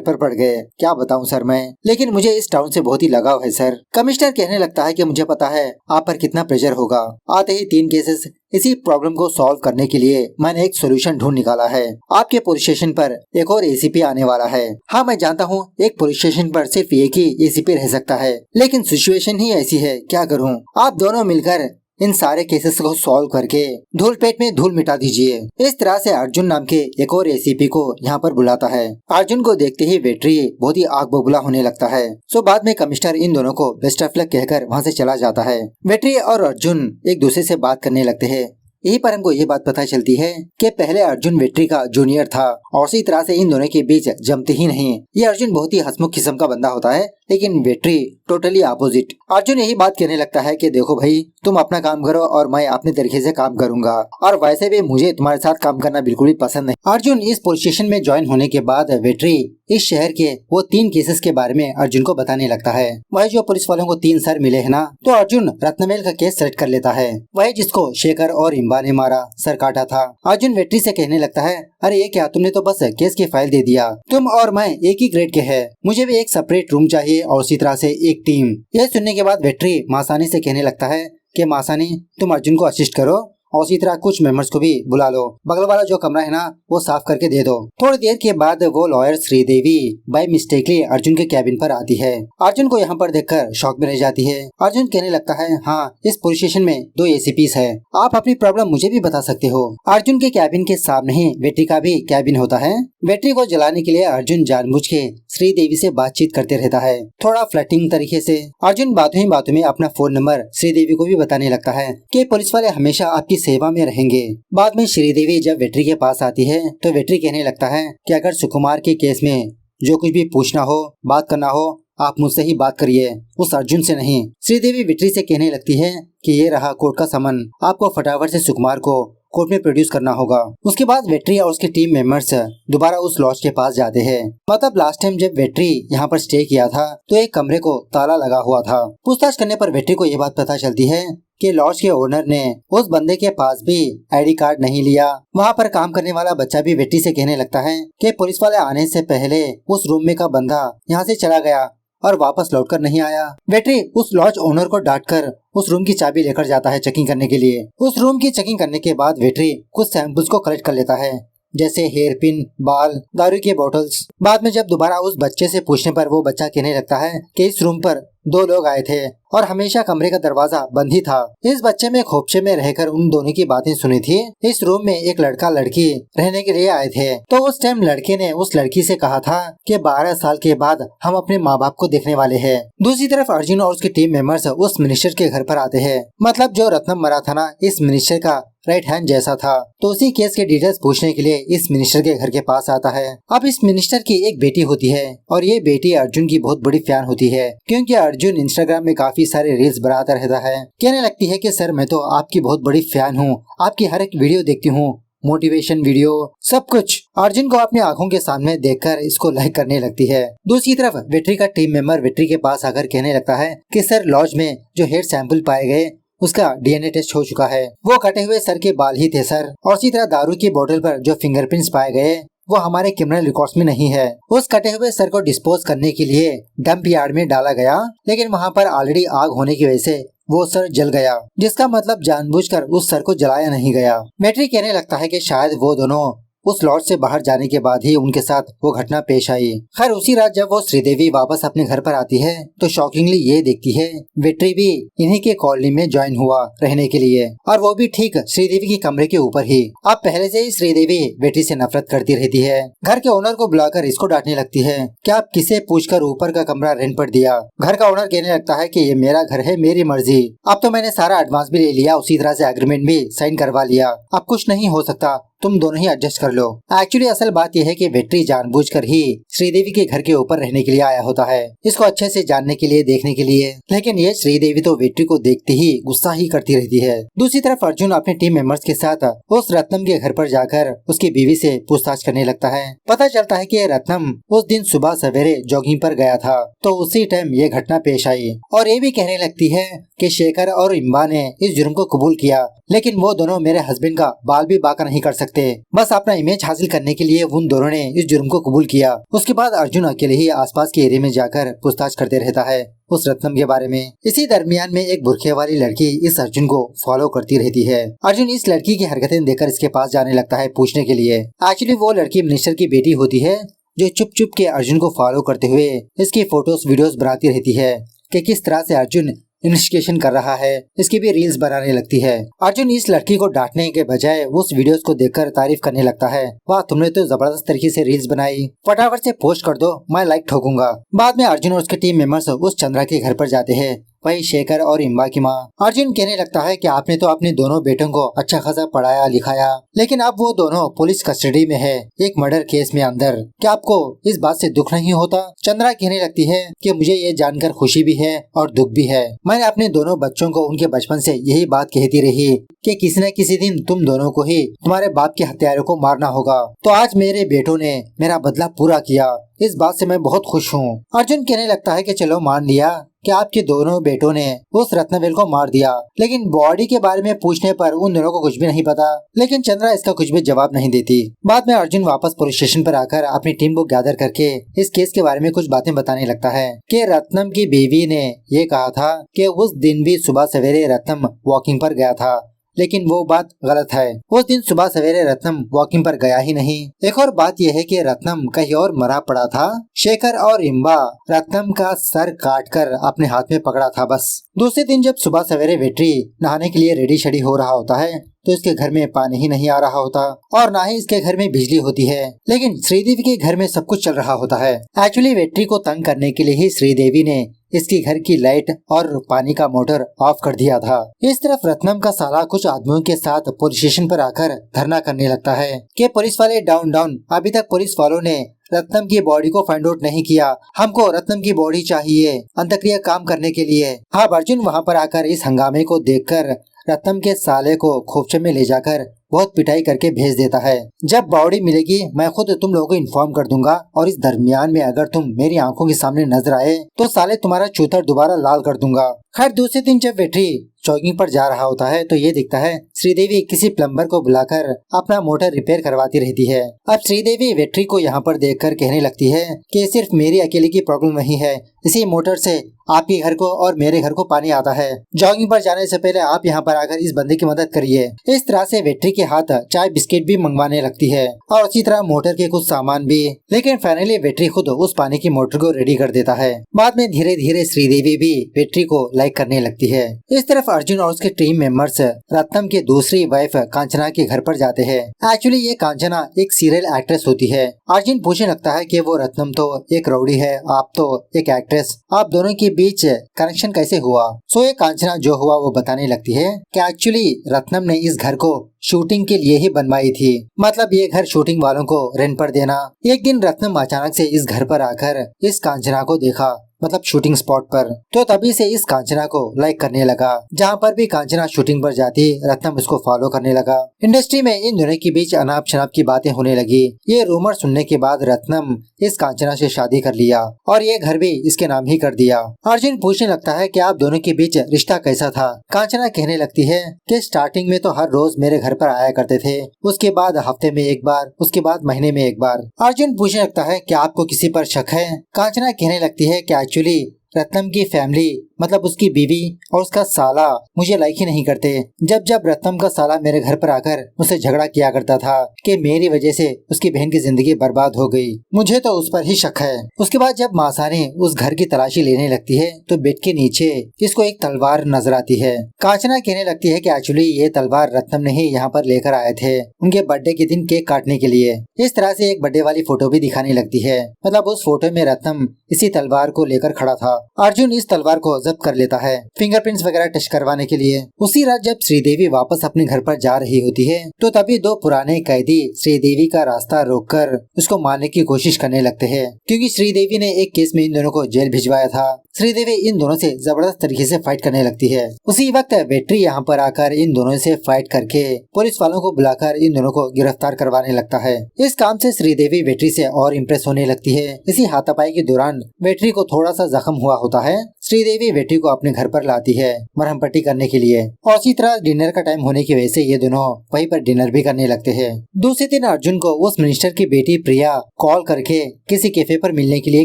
पर पड़ गए, क्या बताऊं सर मैं, लेकिन मुझे इस टाउन से बहुत ही लगाव है सर। कमिश्नर कहने लगता है कि मुझे पता है आप पर कितना प्रेशर होगा, आते ही 3 केसेस। इसी प्रॉब्लम को सॉल्व करने के लिए मैंने एक सोल्यूशन ढूंढ निकाला है। आपके पुलिस स्टेशन पर एक और एसीपी आने वाला है। हाँ मैं जानता हूँ एक पुलिस स्टेशन पर सिर्फ एक ही एसीपी रह सकता है, लेकिन सिचुएशन ही ऐसी है, क्या करूँ। आप दोनों मिलकर इन सारे केसेस को सॉल्व करके धूलपेट में धूल मिटा दीजिए। इस तरह से अर्जुन नाम के एक और एसीपी को यहाँ पर बुलाता है। अर्जुन को देखते ही वेट्री बहुत ही आग बबूला होने लगता है। सो बाद में कमिश्नर इन दोनों को बेस्ट ऑफ लक कहकर वहाँ से चला जाता है। वेट्री और अर्जुन एक दूसरे से बात करने लगते हैं। यहीं पर हमको ये बात पता चलती है कि पहले अर्जुन वेट्री का जूनियर था और उसी तरह से इन दोनों के बीच जमते ही नहीं। ये अर्जुन बहुत ही हंसमुख किस्म का बंदा होता है, लेकिन वेट्री टोटली अपोजिट। अर्जुन यही बात कहने लगता है कि देखो भाई तुम अपना काम करो और मैं अपने तरीके से काम करूंगा, और वैसे भी मुझे तुम्हारे साथ काम करना बिल्कुल भी पसंद नहीं। अर्जुन इस पुलिस स्टेशन में ज्वाइन होने के बाद वेट्री इस शहर के वो 3 केसेस के बारे में अर्जुन को बताने लगता है। वही जो पुलिस वालों को 3 सर मिले है ना, तो अर्जुन रत्नमेल का केस सेलेक्ट कर लेता है। वही जिसको शेखर और इम्बा ने मारा, सर काटा था। अर्जुन वेट्री से कहने लगता है, अरे ये क्या, तुमने तो बस केस की फाइल दे दिया, तुम और मैं एक ही ग्रेड के हैं, मुझे भी एक सेपरेट रूम चाहिए और उसी तरह से एक टीम। यह सुनने के बाद वेट्री मासानी से कहने लगता है कि मासानी तुम अर्जुन को असिस्ट करो और उसी तरह कुछ मेंबर्स को भी बुला लो, बगल वाला जो कमरा है ना वो साफ करके दे दो। थोड़ी देर के बाद वो lawyer Sridevi by mistakely Arjun के कैबिन पर आती है। अर्जुन को यहाँ पर देखकर शॉक में रह जाती है। अर्जुन कहने लगता है, हाँ इस पुलिस स्टेशन में 2 एसीपीस है, आप अपनी प्रॉब्लम मुझे भी बता सकते हो। अर्जुन के कैबिन के सामने ही वेट्री का भी कैबिन होता है। वेट्री को जलाने के लिए अर्जुन जानबूझ के श्रीदेवी से बातचीत करते रहता है, थोड़ा फ्लर्टिंग तरीके से। अर्जुन बातों ही बातों में अपना फोन नंबर श्रीदेवी को भी बताने लगता है कि पुलिस वाले हमेशा आपकी सेवा में रहेंगे। बाद में श्रीदेवी जब वेट्री के पास आती है तो वेट्री कहने लगता है कि अगर सुकुमार के केस में जो कुछ भी पूछना हो, बात करना हो, आप मुझसे ही बात करिए, उस अर्जुन से नहीं। श्रीदेवी वेट्री से कहने लगती है कि ये रहा कोर्ट का समन, आपको फटाफट से सुकुमार को कोर्ट में प्रोड्यूस करना होगा। उसके बाद वेट्री और उसके टीम मेंबर्स दोबारा उस लॉज के पास जाते हैं। मतलब लास्ट टाइम जब वेट्री यहाँ पर स्टे किया था तो एक कमरे को ताला लगा हुआ था। पूछताछ करने पर वेट्री को ये बात पता चलती है कि लॉज के ओनर ने उस बंदे के पास भी आईडी कार्ड नहीं लिया। वहाँ पर काम करने वाला बच्चा भी वेट्री से कहने लगता है कि पुलिस वाले आने से पहले उस रूम में का बंदा यहाँ से चला गया और वापस लौटकर नहीं आया। वेट्री उस लॉज ओनर को डांटकर उस रूम की चाबी लेकर जाता है चेकिंग करने के लिए। उस रूम की चेकिंग करने के बाद वेट्री कुछ सैंपल्स को कलेक्ट कर लेता है, जैसे हेयर पिन, बाल, दारू के बोतल्स। बाद में जब दोबारा उस बच्चे से पूछने पर वो बच्चा कहने लगता है कि इस रूम पर 2 लोग आए थे और हमेशा कमरे का दरवाजा बंद ही था। इस बच्चे में खोपचे में रहकर उन दोनों की बातें सुनी थी। इस रूम में एक लड़का लड़की रहने के लिए आए थे, तो उस टाइम लड़के ने उस लड़की से कहा था कि 12 साल के बाद हम अपने माँ बाप को देखने वाले हैं। दूसरी तरफ अर्जुन और उसकी टीम मेंबर्स उस मिनिस्टर के घर पर आते हैं। मतलब जो रत्नम मरा था ना, इस मिनिस्टर का राइट हैंड जैसा था, तो उसी केस के डिटेल्स पूछने के लिए इस मिनिस्टर के घर के पास आता है। अब इस मिनिस्टर की एक बेटी होती है और ये बेटी अर्जुन की बहुत बड़ी फैन होती है, क्योंकि अर्जुन इंस्टाग्राम में काफी सारे रील्स बनाता रहता है। कहने लगती है कि सर मैं तो आपकी बहुत बड़ी फैन हूँ, आपकी हर एक वीडियो देखती हूँ, मोटिवेशन वीडियो सब कुछ। अर्जुन को अपनी आंखों के सामने देखकर इसको लाइक करने लगती है। दूसरी तरफ वेट्री का टीम मेंबर वेट्री के पास आकर कहने लगता है कि सर लॉज में जो हेयर सैंपल पाए गए उसका डीएनए टेस्ट हो चुका है, वो कटे हुए सर के बाल ही थे सर, और इसी तरह दारू की बोतल पर जो फिंगरप्रिंट्स पाए गए वो हमारे क्रिमिनल रिकॉर्ड्स में नहीं है। उस कटे हुए सर को डिस्पोज करने के लिए डंप यार्ड में डाला गया, लेकिन वहाँ पर ऑलरेडी आग होने की वजह से वो सर जल गया, जिसका मतलब जानबूझकर उस सर को जलाया नहीं गया। वेट्री कहने लगता है कि शायद वो दोनों उस लॉज से बाहर जाने के बाद ही उनके साथ वो घटना पेश आई। खैर उसी रात जब वो श्रीदेवी वापस अपने घर पर आती है तो शॉकिंगली ये देखती है वेट्री भी इन्हीं के कॉलोनी में ज्वाइन हुआ रहने के लिए, और वो भी ठीक श्रीदेवी के कमरे के ऊपर ही। अब पहले से ही श्रीदेवी वेट्री से नफरत करती रहती है। घर के ओनर को बुलाकर इसको डांटने लगती है कि आप किसे पूछकर ऊपर का कमरा रेंट पर दिया। घर का ओनर कहने लगता है कि ये मेरा घर है, मेरी मर्जी, अब तो मैंने सारा एडवांस भी ले लिया, उसी तरह से एग्रीमेंट भी साइन करवा लिया, अब कुछ नहीं हो सकता, तुम दोनों ही एडजस्ट कर लो। एक्चुअली असल बात यह है कि वेट्री जानबूझकर ही श्रीदेवी के घर के ऊपर रहने के लिए आया होता है, इसको अच्छे से जानने के लिए, देखने के लिए। लेकिन ये श्रीदेवी तो वेट्री को देखते ही गुस्सा ही करती रहती है। दूसरी तरफ अर्जुन अपने टीम मेंबर्स के साथ उस रत्नम के घर पर जाकर उसकी बीवी से पूछताछ करने लगता है। पता चलता है कि रत्नम उस दिन सुबह सवेरे जॉगिंग पर गया था, तो उसी टाइम ये घटना पेश आई। और ये भी कहने लगती है कि शेखर और इम्बा ने इस जुर्म को कबूल किया, लेकिन वो दोनों मेरे हस्बैंड का बाल भी बाका नहीं कर सकते। बस अपना इमेज हासिल करने के लिए उन दोनों ने इस जुर्म को कबूल किया। उसके बाद अर्जुन अकेले ही आसपास के एरिया में जाकर पूछताछ करते रहता है उस रत्नम के बारे में। इसी दरमियान में एक बुरखे वाली लड़की इस अर्जुन को फॉलो करती रहती है। अर्जुन इस लड़की की हरकतें देखकर इसके पास जाने लगता है पूछने के लिए। एक्चुअली वो लड़की मिनिस्टर की बेटी होती है जो चुप चुप के अर्जुन को फॉलो करते हुए इसकी फोटोज वीडियोस बनाती रहती है कि किस तरह से अर्जुन इन्वेस्टिगेशन कर रहा है। इसकी भी रील्स बनाने लगती है। अर्जुन इस लड़की को डांटने के बजाय उस वीडियोस को देखकर तारीफ करने लगता है। वाह, तुमने तो जबरदस्त तरीके से रील्स बनाई, फटाफट से पोस्ट कर दो, मैं लाइक ठोकूंगा। बाद में अर्जुन और उसके टीम मेंबर्स उस चंद्रा के घर पर जाते हैं, वही शेखर और इम्बा की माँ। अर्जुन कहने लगता है कि आपने तो अपने दोनों बेटों को अच्छा खासा पढ़ाया लिखाया, लेकिन अब वो दोनों पुलिस कस्टडी में है, एक मर्डर केस में अंदर। क्या आपको इस बात से दुख नहीं होता? चंद्रा कहने लगती है कि मुझे ये जानकर खुशी भी है और दुख भी है। मैंने अपने दोनों बच्चों को उनके बचपन से यही बात कहती रही कि किसी न किसी दिन तुम दोनों को ही तुम्हारे बाप के हत्यारों को मारना होगा। तो आज मेरे बेटों ने मेरा बदला पूरा किया, इस बात से मैं बहुत खुश हूँ। अर्जुन कहने लगता है कि चलो मान लिया कि आपके दोनों बेटों ने उस रत्नवेल को मार दिया, लेकिन बॉडी के बारे में पूछने पर उन दोनों को कुछ भी नहीं पता। लेकिन चंद्रा इसका कुछ भी जवाब नहीं देती। बाद में अर्जुन वापस पुलिस स्टेशन पर आकर अपनी टीम को गैदर करके इस केस के बारे में कुछ बातें बताने लगता है कि रत्नम की बीवी ने ये कहा था कि उस दिन भी सुबह सवेरे रत्नम वॉकिंग पर गया था, लेकिन वो बात गलत है। उस दिन सुबह सवेरे रत्नम वॉकिंग पर गया ही नहीं। एक और बात यह है कि रत्नम कहीं और मरा पड़ा था। शेखर और इम्बा रत्नम का सर काटकर अपने हाथ में पकड़ा था बस। दूसरे दिन जब सुबह सवेरे वेट्री नहाने के लिए रेडी शेडी हो रहा होता है तो इसके घर में पानी ही नहीं आ रहा होता और ना ही इसके घर में बिजली होती है, लेकिन श्रीदेवी के घर में सब कुछ चल रहा होता है। एक्चुअली वेट्री को तंग करने के लिए ही श्रीदेवी ने इसके घर की लाइट और पानी का मोटर ऑफ कर दिया था। इस तरफ रत्नम का साला कुछ आदमियों के साथ पुलिस स्टेशन पर आकर धरना करने लगता है कि पुलिस वाले डाउन डाउन, अभी तक पुलिस वालों ने रत्नम की बॉडी को फाइंड आउट नहीं किया, हमको रत्नम की बॉडी चाहिए अंतक्रिया काम करने के लिए। हाँ, अर्जुन वहाँ पर आकर इस हंगामे को देखकर रत्नम के साले को खोपचे में ले जाकर बहुत पिटाई करके भेज देता है। जब बॉडी मिलेगी मैं खुद तुम लोगों को इन्फॉर्म कर दूंगा, और इस दरमियान में अगर तुम मेरी आंखों के सामने नजर आए तो साले तुम्हारा चूतर दोबारा लाल कर दूंगा। खैर दूसरे दिन जब वेट्री जॉगिंग पर जा रहा होता है तो ये दिखता है श्रीदेवी किसी प्लम्बर को बुलाकर अपना मोटर रिपेयर करवाती रहती है। अब श्रीदेवी वेट्री को यहाँ पर देखकर कहने लगती है कि सिर्फ मेरी अकेले की प्रॉब्लम नहीं है, इसी मोटर से आपके घर को और मेरे घर को पानी आता है। जॉगिंग पर जाने से पहले आप यहाँ पर आकर इस बंदे की मदद करिए। इस तरह से वेट्री के हाथ चाय बिस्किट भी मंगवाने लगती है और उसी तरह मोटर के कुछ सामान भी। लेकिन फाइनली वेट्री खुद उस पानी की मोटर को रेडी कर देता है। बाद में धीरे धीरे श्रीदेवी भी वेट्री को लाइक करने लगती है। इस तरफ अर्जुन और उसके टीम मेंबर्स रत्नम की दूसरी वाइफ कांचना के घर पर जाते हैं। एक्चुअली ये कांचना एक सीरियल एक्ट्रेस होती है। अर्जुन पूछने लगता है कि वो रत्नम तो एक रउडी है, आप तो एक एक्ट्रेस, आप दोनों के बीच कनेक्शन कैसे हुआ? सो ये कांचना जो हुआ वो बताने लगती है कि एक्चुअली रत्नम ने इस घर को शूटिंग के लिए ही बनवाई थी, मतलब ये घर शूटिंग वालों को रेंट पर देना। एक दिन रत्नम अचानक से इस घर पर आकर इस कांचना को देखा, मतलब शूटिंग स्पॉट पर, तो तभी से इस कांचना को लाइक करने लगा। जहाँ पर भी कांचना शूटिंग पर जाती रत्नम उसको फॉलो करने लगा। इंडस्ट्री में इन दोनों के बीच अनाप शनाप की बातें होने लगी। ये रूमर सुनने के बाद रत्नम इस कांचना से शादी कर लिया और ये घर भी इसके नाम ही कर दिया। अर्जुन पूछने लगता है कि आप दोनों के बीच रिश्ता कैसा था? कांचना कहने लगती है कि स्टार्टिंग में तो हर रोज मेरे घर पर आया करते थे, उसके बाद हफ्ते में एक बार, उसके बाद महीने में एक बार। अर्जुन पूछने लगता है कि आपको किसी पर शक है? कांचना कहने लगती है कि एक्चुअली रत्नम की फैमिली, मतलब उसकी बीवी और उसका साला मुझे लाइक ही नहीं करते। जब जब रत्नम का साला मेरे घर पर आकर मुझसे झगड़ा किया करता था कि मेरी वजह से उसकी बहन की जिंदगी बर्बाद हो गई, मुझे तो उस पर ही शक है। उसके बाद जब मासाने उस घर की तलाशी लेने लगती है तो बेड के नीचे इसको एक तलवार नजर आती है। कांचना कहने लगती है कि एक्चुअली ये तलवार रत्नम ने ही यहाँ पर लेकर आए थे उनके बर्थडे के दिन केक काटने के लिए। इस तरह से एक बर्थडे वाली फोटो भी दिखाने लगती है, मतलब उस फोटो में रत्नम इसी तलवार को लेकर खड़ा था। अर्जुन इस तलवार को जब्त कर लेता है फिंगरप्रिंट्स वगैरह टेस्ट करवाने के लिए। उसी रात जब श्रीदेवी वापस अपने घर पर जा रही होती है तो तभी दो पुराने कैदी श्रीदेवी का रास्ता रोककर उसको मारने की कोशिश करने लगते हैं, क्योंकि श्रीदेवी ने एक केस में इन दोनों को जेल भिजवाया था। श्रीदेवी इन दोनों से जबरदस्त तरीके से फाइट करने लगती है। उसी वक्त वेट्री यहाँ पर आकर इन दोनों से फाइट करके पुलिस वालों को बुलाकर इन दोनों को गिरफ्तार करवाने लगता है। इस काम से श्रीदेवी वेट्री से और इम्प्रेस होने लगती है। इसी हाथापाई के दौरान वेट्री को थोड़ा सा जख्म हुआ होता है। श्रीदेवी वेट्री को अपने घर पर लाती है मरहम पट्टी करने के लिए, और इसी तरह डिनर का टाइम होने की वजह से ये दोनों वहीं पर डिनर भी करने लगते हैं। दूसरे दिन अर्जुन को उस मिनिस्टर की बेटी प्रिया कॉल करके किसी कैफे पर मिलने के लिए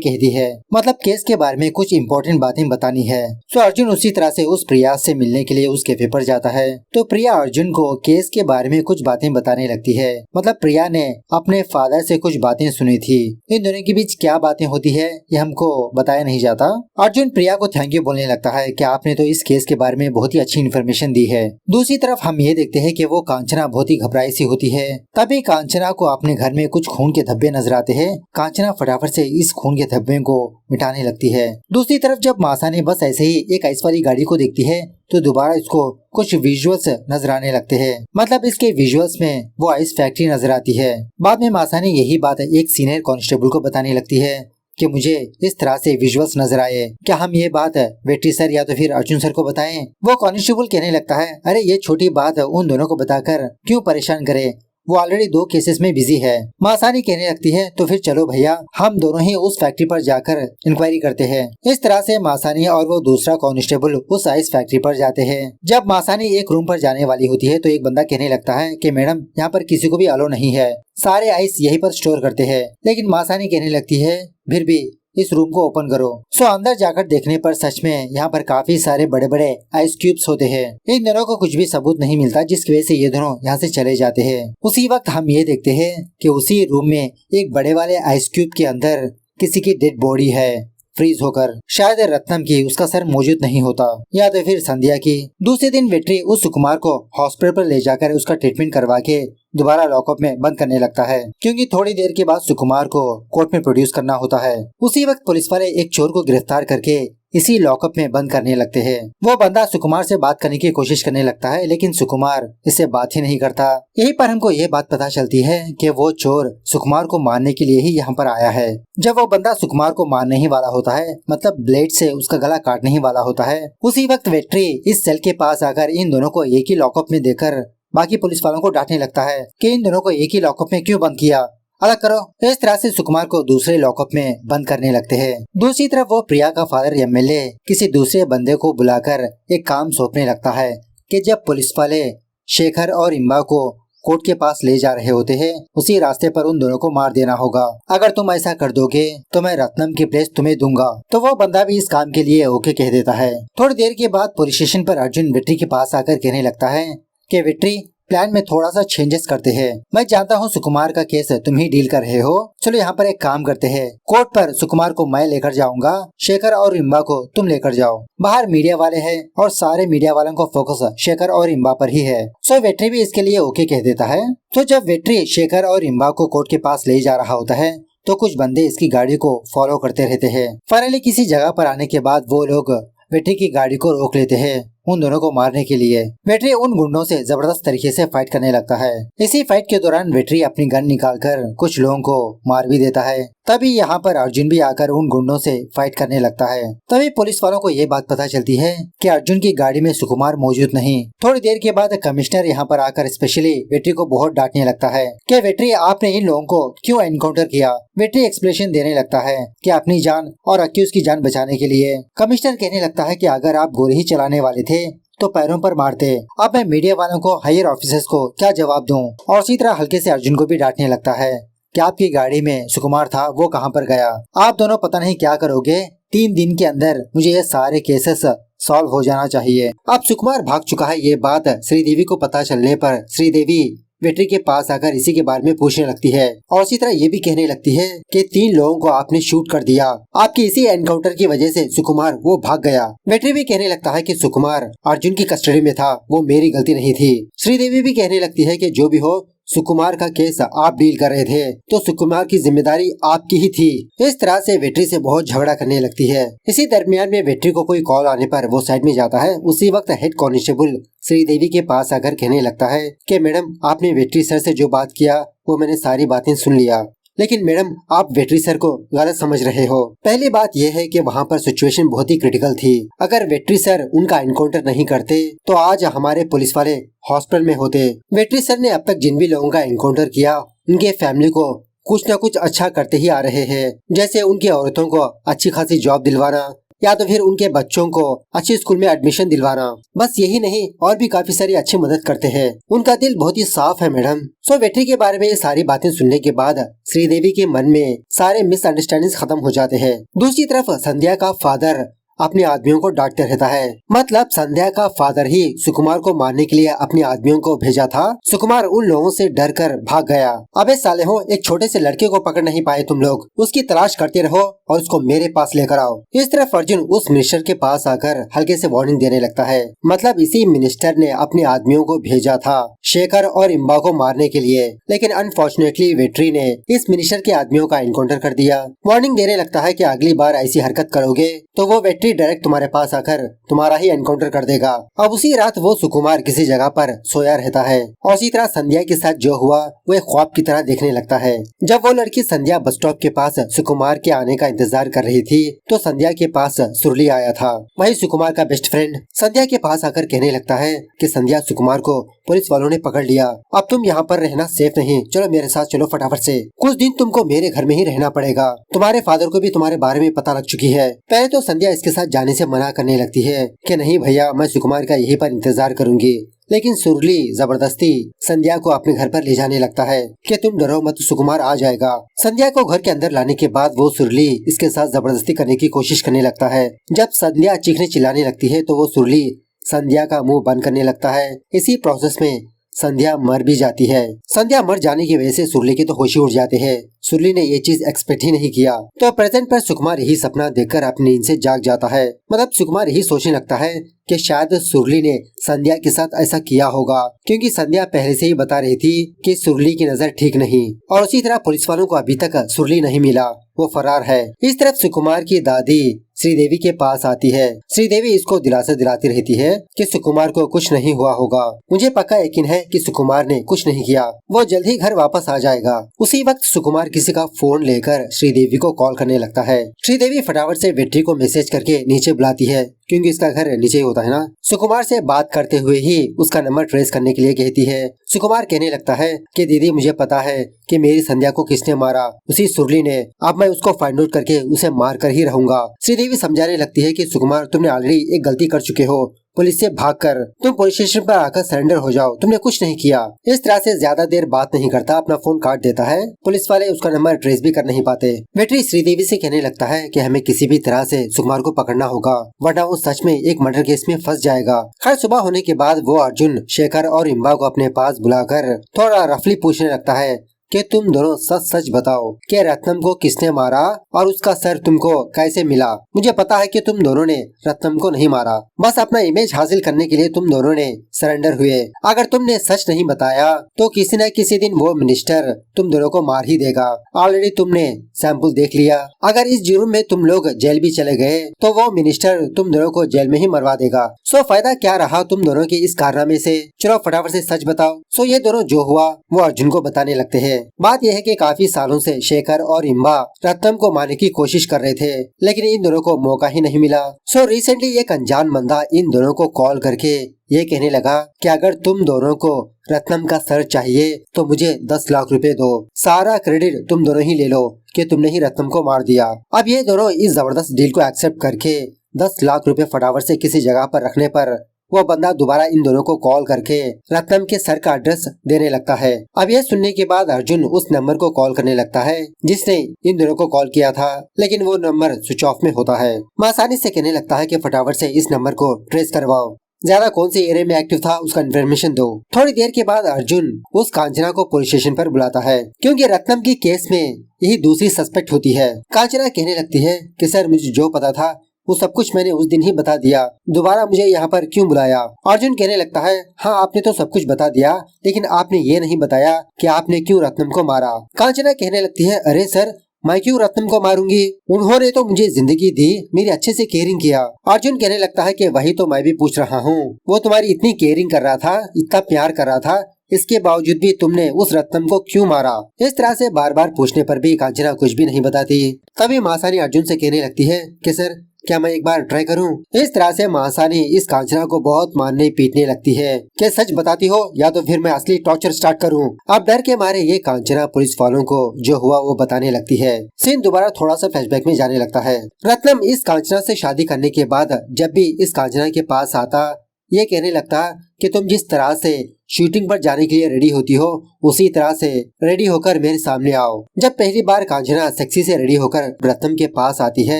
कहती है, मतलब केस के बारे में कुछ इम्पोर्टेंट बातें बतानी है। तो अर्जुन उसी तरह से उस प्रिया से मिलने के लिए उस कैफे पर जाता है। तो प्रिया अर्जुन को केस के बारे में कुछ बातें बताने लगती है, मतलब प्रिया ने अपने फादर से कुछ बातें सुनी थी। इन दोनों के बीच क्या बातें होती है ये हमको बताया नहीं जाता। अर्जुन प्रिया को थैंक यू बोलने लगता है कि आपने तो इस केस के बारे में बहुत ही अच्छी इन्फॉर्मेशन दी है। दूसरी तरफ हम ये देखते हैं कि वो कांचना बहुत ही घबराई सी होती है। तभी कांचना को अपने घर में कुछ खून के धब्बे नजर आते हैं। कांचना फटाफट से इस खून के धब्बे को मिटाने लगती है। दूसरी तरफ जब मासानी बस ऐसे ही एक आइस वाली गाड़ी को देखती है तो दोबारा इसको कुछ विजुअल्स नजर आने लगते हैं, मतलब इसके विजुअल्स में वो आइस फैक्ट्री नजर आती है। बाद में मासानी यही बात एक सीनियर कांस्टेबल को बताने लगती है कि मुझे इस तरह से विजुअल्स नजर आए, क्या हम ये बात वेट्री सर या तो फिर अर्जुन सर को बताएं। वो कांस्टेबल कहने लगता है, अरे ये छोटी बात उन दोनों को बताकर क्यों परेशान करे, वो ऑलरेडी 2 केसेस में बिजी है। मासानी कहने लगती है तो फिर चलो भैया हम दोनों ही उस फैक्ट्री पर जाकर इंक्वायरी करते हैं। इस तरह से मासानी और वो दूसरा कांस्टेबल उस आइस फैक्ट्री पर जाते हैं। जब मासानी एक रूम पर जाने वाली होती है तो एक बंदा कहने लगता है कि मैडम यहाँ पर किसी को भी अलो नहीं है, सारे आइस यहीं पर स्टोर करते हैं। लेकिन मासानी कहने लगती है फिर भी इस रूम को ओपन करो। सो अंदर जाकर देखने पर सच में यहाँ पर काफी सारे बड़े बड़े आइस क्यूब्स होते हैं। इन दोनों को कुछ भी सबूत नहीं मिलता, जिसकी वजह से ये दोनों यहाँ से चले जाते हैं। उसी वक्त हम ये देखते हैं कि उसी रूम में एक बड़े वाले आइस क्यूब के अंदर किसी की डेड बॉडी है फ्रीज होकर, शायद रत्नम की, उसका सर मौजूद नहीं होता, या तो फिर संध्या की। दूसरे दिन वेट्री उस सुकुमार को हॉस्पिटल पर ले जाकर उसका ट्रीटमेंट करवा के दोबारा लॉकअप में बंद करने लगता है, क्योंकि थोड़ी देर के बाद सुकुमार को कोर्ट में प्रोड्यूस करना होता है। उसी वक्त पुलिस वाले एक चोर को गिरफ्तार करके इसी लॉकअप में बंद करने लगते हैं। वो बंदा सुकुमार से बात करने की कोशिश करने लगता है, लेकिन सुकुमार इससे बात ही नहीं करता। यहीं पर हमको ये बात पता चलती है कि वो चोर सुकुमार को मारने के लिए ही यहाँ पर आया है। जब वो बंदा सुकुमार को मारने ही वाला होता है, मतलब ब्लेड से उसका गला काटने ही वाला होता है, उसी वक्त वेट्री इस सेल के पास आकर इन दोनों को एक ही लॉकअप में देकर बाकी पुलिस वालों को डांटने लगता है कि इन दोनों को एक ही लॉकअप में क्यों बंद किया, अलग करो। इस तरह से सुकुमार को दूसरे लॉकअप में बंद करने लगते हैं। दूसरी तरफ वो प्रिया का फादर एमएलए किसी दूसरे बंदे को बुलाकर एक काम सौंपने लगता है कि जब पुलिस वाले शेखर और इम्बा को कोर्ट के पास ले जा रहे होते हैं, उसी रास्ते पर उन दोनों को मार देना होगा। अगर तुम ऐसा कर दोगे तो मैं रत्नम की प्लेस तुम्हें दूंगा। तो वो बंदा भी इस काम के लिए ओके कह देता है। थोड़ी देर के बाद पुलिस स्टेशन पर अर्जुन वेट्री के पास आकर कहने लगता है कि वेट्री प्लान में थोड़ा सा चेंजेस करते हैं। मैं जानता हूँ सुकुमार का केस तुम ही डील कर रहे हो, चलो यहाँ पर एक काम करते हैं, कोर्ट पर सुकुमार को मैं लेकर जाऊंगा, शेखर और इम्बा को तुम लेकर जाओ। बाहर मीडिया वाले हैं और सारे मीडिया वालों को फोकस शेखर और इम्बा पर ही है। सो वेट्री भी इसके लिए ओके कह देता है। तो जब वेट्री शेखर और इम्बा को कोर्ट के पास ले जा रहा होता है तो कुछ बंदे इसकी गाड़ी को फॉलो करते रहते हैं। फाइनली किसी जगह पर आने के बाद वो लोग वेट्री की गाड़ी को रोक लेते हैं उन दोनों को मारने के लिए। वेट्री उन गुंडों से जबरदस्त तरीके से फाइट करने लगता है। इसी फाइट के दौरान वेट्री अपनी गन निकालकर कुछ लोगों को मार भी देता है। तभी यहाँ पर अर्जुन भी आकर उन गुंडों से फाइट करने लगता है। तभी पुलिस वालों को ये बात पता चलती है कि अर्जुन की गाड़ी में सुकुमार मौजूद नहीं। थोड़ी देर के बाद कमिश्नर यहाँ पर आकर स्पेशली वेट्री को बहुत डांटने लगता है कि वेट्री आपने इन लोगों को क्यों एनकाउंटर किया। वेट्री एक्सप्लेनेशन देने लगता है कि अपनी जान और अक्यूज की जान बचाने के लिए। कमिश्नर कहने लगता है कि अगर आप गोली ही चलाने वाले थे तो पैरों पर मारते। अब मैं मीडिया वालों को, हायर ऑफिसर्स को क्या जवाब दूं। और इसी तरह हल्के से अर्जुन को भी डांटने लगता है कि आपकी गाड़ी में सुकुमार था, वो कहाँ पर गया। आप दोनों पता नहीं क्या करोगे, 3 दिन के अंदर मुझे ये सारे केसेस सॉल्व हो जाना चाहिए। अब सुकुमार भाग चुका है, ये बात श्रीदेवी को पता चलने पर श्रीदेवी वेट्री के पास आकर इसी के बारे में पूछने लगती है और इसी तरह ये भी कहने लगती है कि 3 लोगों को आपने शूट कर दिया, आपकी इसी एनकाउंटर की वजह से सुकुमार वो भाग गया। वेट्री भी कहने लगता है कि सुकुमार अर्जुन की कस्टडी में था, वो मेरी गलती नहीं थी। श्रीदेवी भी कहने लगती है कि जो भी हो सुकुमार का केस आप डील कर रहे थे तो सुकुमार की जिम्मेदारी आपकी ही थी। इस तरह से वेट्री से बहुत झगड़ा करने लगती है। इसी दरमियान में वेट्री को कोई कॉल आने पर वो साइड में जाता है। उसी वक्त हेड कांस्टेबल श्रीदेवी के पास आकर कहने लगता है कि मैडम आपने वेट्री सर से जो बात किया वो मैंने सारी बातें सुन लिया, लेकिन मैडम आप वेट्री सर को गलत समझ रहे हो। पहली बात यह है कि वहाँ पर सिचुएशन बहुत ही क्रिटिकल थी। अगर वेट्री सर उनका एनकाउंटर नहीं करते तो आज हमारे पुलिस वाले हॉस्पिटल में होते। वेट्री सर ने अब तक जिन भी लोगों का एनकाउंटर किया उनके फैमिली को कुछ न कुछ अच्छा करते ही आ रहे हैं, जैसे उनकी औरतों को अच्छी खासी जॉब दिलवाना या तो फिर उनके बच्चों को अच्छे स्कूल में एडमिशन दिलवाना। बस यही नहीं और भी काफी सारी अच्छी मदद करते हैं। उनका दिल बहुत ही साफ है मैडम। सो वेट्री के बारे में ये सारी बातें सुनने के बाद श्रीदेवी के मन में सारे मिसअंडरस्टैंडिंग खत्म हो जाते हैं। दूसरी तरफ संध्या का फादर अपने आदमियों को डांटते रहता है। मतलब संध्या का फादर ही सुकुमार को मारने के लिए अपने आदमियों को भेजा था। सुकुमार उन लोगों से डर कर भाग गया। अबे साले हो, एक छोटे से लड़के को पकड़ नहीं पाए तुम लोग, उसकी तलाश करते रहो और उसको मेरे पास लेकर आओ। इस तरफ अर्जुन उस मिनिस्टर के पास आकर हल्के से वार्निंग देने लगता है। मतलब इसी मिनिस्टर ने अपने आदमियों को भेजा था शेखर और इम्बा को मारने के लिए, लेकिन अनफॉर्चुनेटली वेट्री ने इस मिनिस्टर के आदमियों का एनकाउंटर कर दिया। वार्निंग देने लगता है कि अगली बार ऐसी हरकत करोगे तो वो वेट्री डायरेक्ट तुम्हारे पास आकर तुम्हारा ही एनकाउंटर कर देगा। अब उसी रात वो सुकुमार किसी जगह पर सोया रहता है और इसी तरह संध्या के साथ जो हुआ वो एक ख्वाब की तरह देखने लगता है। जब वो लड़की संध्या बस स्टॉप के पास सुकुमार के आने का इंतजार कर रही थी तो संध्या के पास सुरली आया था। वही सुकुमार का बेस्ट फ्रेंड संध्या के पास आकर कहने लगता है कि संध्या, सुकुमार को पुलिस वालों ने पकड़ लिया, अब तुम यहाँ पर रहना सेफ नहीं, चलो मेरे साथ चलो फटाफट से, कुछ दिन तुमको मेरे घर में ही रहना पड़ेगा, तुम्हारे फादर को भी तुम्हारे बारे में पता लग चुकी है। पहले तो संध्या इसके साथ जाने से मना करने लगती है कि नहीं भैया, मैं सुकुमार का यहीं पर इंतजार करूंगी, लेकिन सुरली जबरदस्ती संध्या को अपने घर पर ले जाने लगता है कि तुम डरो मत, सुकुमार आ जाएगा। संध्या को घर के अंदर लाने के बाद वो सुरली इसके साथ जबरदस्ती करने की कोशिश करने लगता है। जब संध्या चीखने चिल्लाने लगती है तो वो सुरली संध्या का मुंह बंद करने लगता है। इसी प्रोसेस में संध्या मर भी जाती है। संध्या मर जाने की वजह से सुरली के तो होश ही उड़ जाते हैं। सुरली ने ये चीज एक्सपेक्ट ही नहीं किया। तो प्रेजेंट पर सुकुमार यही सपना देखकर अपनी नींद से जाग जाता है। मतलब सुकुमार यही सोचने लगता है कि शायद सुरली ने संध्या के साथ ऐसा किया होगा, क्योंकि संध्या पहले से ही बता रही थी कि सुरली की नजर ठीक नहीं, और उसी तरह पुलिस वालों को अभी तक सुरली नहीं मिला, वो फरार है। इस तरफ सुकुमार की दादी श्रीदेवी के पास आती है। श्रीदेवी इसको दिलासा दिलाती रहती है कि सुकुमार को कुछ नहीं हुआ होगा, मुझे पक्का यकीन है कि सुकुमार ने कुछ नहीं किया, वो जल्द ही घर वापस आ जाएगा। उसी वक्त सुकुमार किसी का फोन लेकर श्रीदेवी को कॉल करने लगता है। श्रीदेवी फटाफट से वेट्री को मैसेज करके नीचे बुलाती है, क्योंकि इसका घर नीचे ही होता है ना। सुकुमार से बात करते हुए ही उसका नंबर ट्रेस करने के लिए कहती है। सुकुमार कहने लगता है कि दीदी, मुझे पता है कि मेरी संध्या को किसने मारा, उसी सुरली ने, अब मैं उसको फाइंड आउट करके उसे मार कर ही रहूंगा। श्रीदेवी समझाने लगती है कि सुकुमार, तुमने ऑलरेडी एक गलती कर चुके हो, पुलिस से भागकर तुम पुलिस स्टेशन पर आकर सरेंडर हो जाओ, तुमने कुछ नहीं किया। इस तरह से ज्यादा देर बात नहीं करता, अपना फोन काट देता है। पुलिस वाले उसका नंबर ट्रेस भी कर नहीं पाते। वेट्री श्रीदेवी से कहने लगता है कि हमें किसी भी तरह से सुकुमार को पकड़ना होगा, वरना वो सच में एक मर्डर केस में फंस जाएगा। खैर सुबह होने के बाद वो अर्जुन, शेखर और इम्बा को अपने पास बुलाकर थोड़ा रफली पूछने लगता है कि तुम दोनों सच सच बताओ कि रत्नम को किसने मारा और उसका सर तुमको कैसे मिला। मुझे पता है कि तुम दोनों ने रत्नम को नहीं मारा, बस अपना इमेज हासिल करने के लिए तुम दोनों ने सरेंडर हुए। अगर तुमने सच नहीं बताया तो किसी न किसी दिन वो मिनिस्टर तुम दोनों को मार ही देगा। ऑलरेडी तुमने सैंपल देख लिया, अगर इस जुर्म में तुम लोग जेल भी चले गए तो वो मिनिस्टर तुम दोनों को जेल में ही मरवा देगा। सो फायदा क्या रहा तुम दोनों के इस कारनामे से, चलो फटाफट से सच बताओ। सो ये दोनों जो हुआ वो अर्जुन को बताने लगते हैं। बात यह है कि काफी सालों से शेखर और इम्बा रत्नम को मारने की कोशिश कर रहे थे, लेकिन इन दोनों को मौका ही नहीं मिला। सो रिसेंटली एक अनजान बंदा इन दोनों को कॉल करके ये कहने लगा कि अगर तुम दोनों को रत्नम का सर चाहिए तो मुझे 10 लाख रुपए दो, सारा क्रेडिट तुम दोनों ही ले लो कि तुमने ही रत्नम को मार दिया। अब ये दोनों इस जबरदस्त डील को एक्सेप्ट करके 10 लाख रुपए फटाफट से किसी जगह पर रखने पर वो बंदा दोबारा इन दोनों को कॉल करके रत्नम के सर का एड्रेस देने लगता है। अब ये सुनने के बाद अर्जुन उस नंबर को कॉल करने लगता है जिसने इन दोनों को कॉल किया था, लेकिन वो नंबर स्विच ऑफ में होता है। वो आसानी से कहने लगता है कि फटाफट से इस नंबर को ट्रेस करवाओ, ज्यादा कौन से एरिया में एक्टिव था उसका इन्फॉर्मेशन दो। थोड़ी देर के बाद अर्जुन उस कांचना को पुलिस स्टेशन पर बुलाता है, क्योंकि रत्नम की केस में यही दूसरी सस्पेक्ट होती है। कांचना कहने लगती है कि सर, मुझे जो पता था वो सब कुछ मैंने उस दिन ही बता दिया, दोबारा मुझे यहाँ पर क्यों बुलाया। अर्जुन कहने लगता है, हाँ आपने तो सब कुछ बता दिया, लेकिन आपने ये नहीं बताया कि आपने क्यों रत्नम को मारा। कांचना कहने लगती है, अरे सर मैं क्यों रत्नम को मारूंगी, उन्होंने तो मुझे जिंदगी दी, मेरी अच्छे से केयरिंग किया। अर्जुन कहने लगता है कि वही तो मैं भी पूछ रहा हूँ, वो तुम्हारी इतनी केयरिंग कर रहा था, इतना प्यार कर रहा था, इसके बावजूद भी तुमने उस रत्नम को क्यों मारा। इस तरह से बार बार पूछने पर भी कांचना कुछ भी नहीं बताती। तभी महासानी अर्जुन से कहने लगती है कि सर क्या मैं एक बार ट्राई करूं। इस तरह से महासानी इस कांचना को बहुत मारने पीटने लगती है कि सच बताती हो या तो फिर मैं असली टॉर्चर स्टार्ट करूं। अब डर के मारे ये कांचना पुलिस वालों को जो हुआ वो बताने लगती है। सीन दोबारा थोड़ा सा फ्लैशबैक में जाने लगता है। रत्नम इस कांचना से शादी करने के बाद जब भी इस कांचना के पास आता, ये कहने लगता कि तुम जिस तरह से शूटिंग पर जाने के लिए रेडी होती हो, उसी तरह से रेडी होकर मेरे सामने आओ। जब पहली बार कांचना सेक्सी से रेडी होकर रत्नम के पास आती है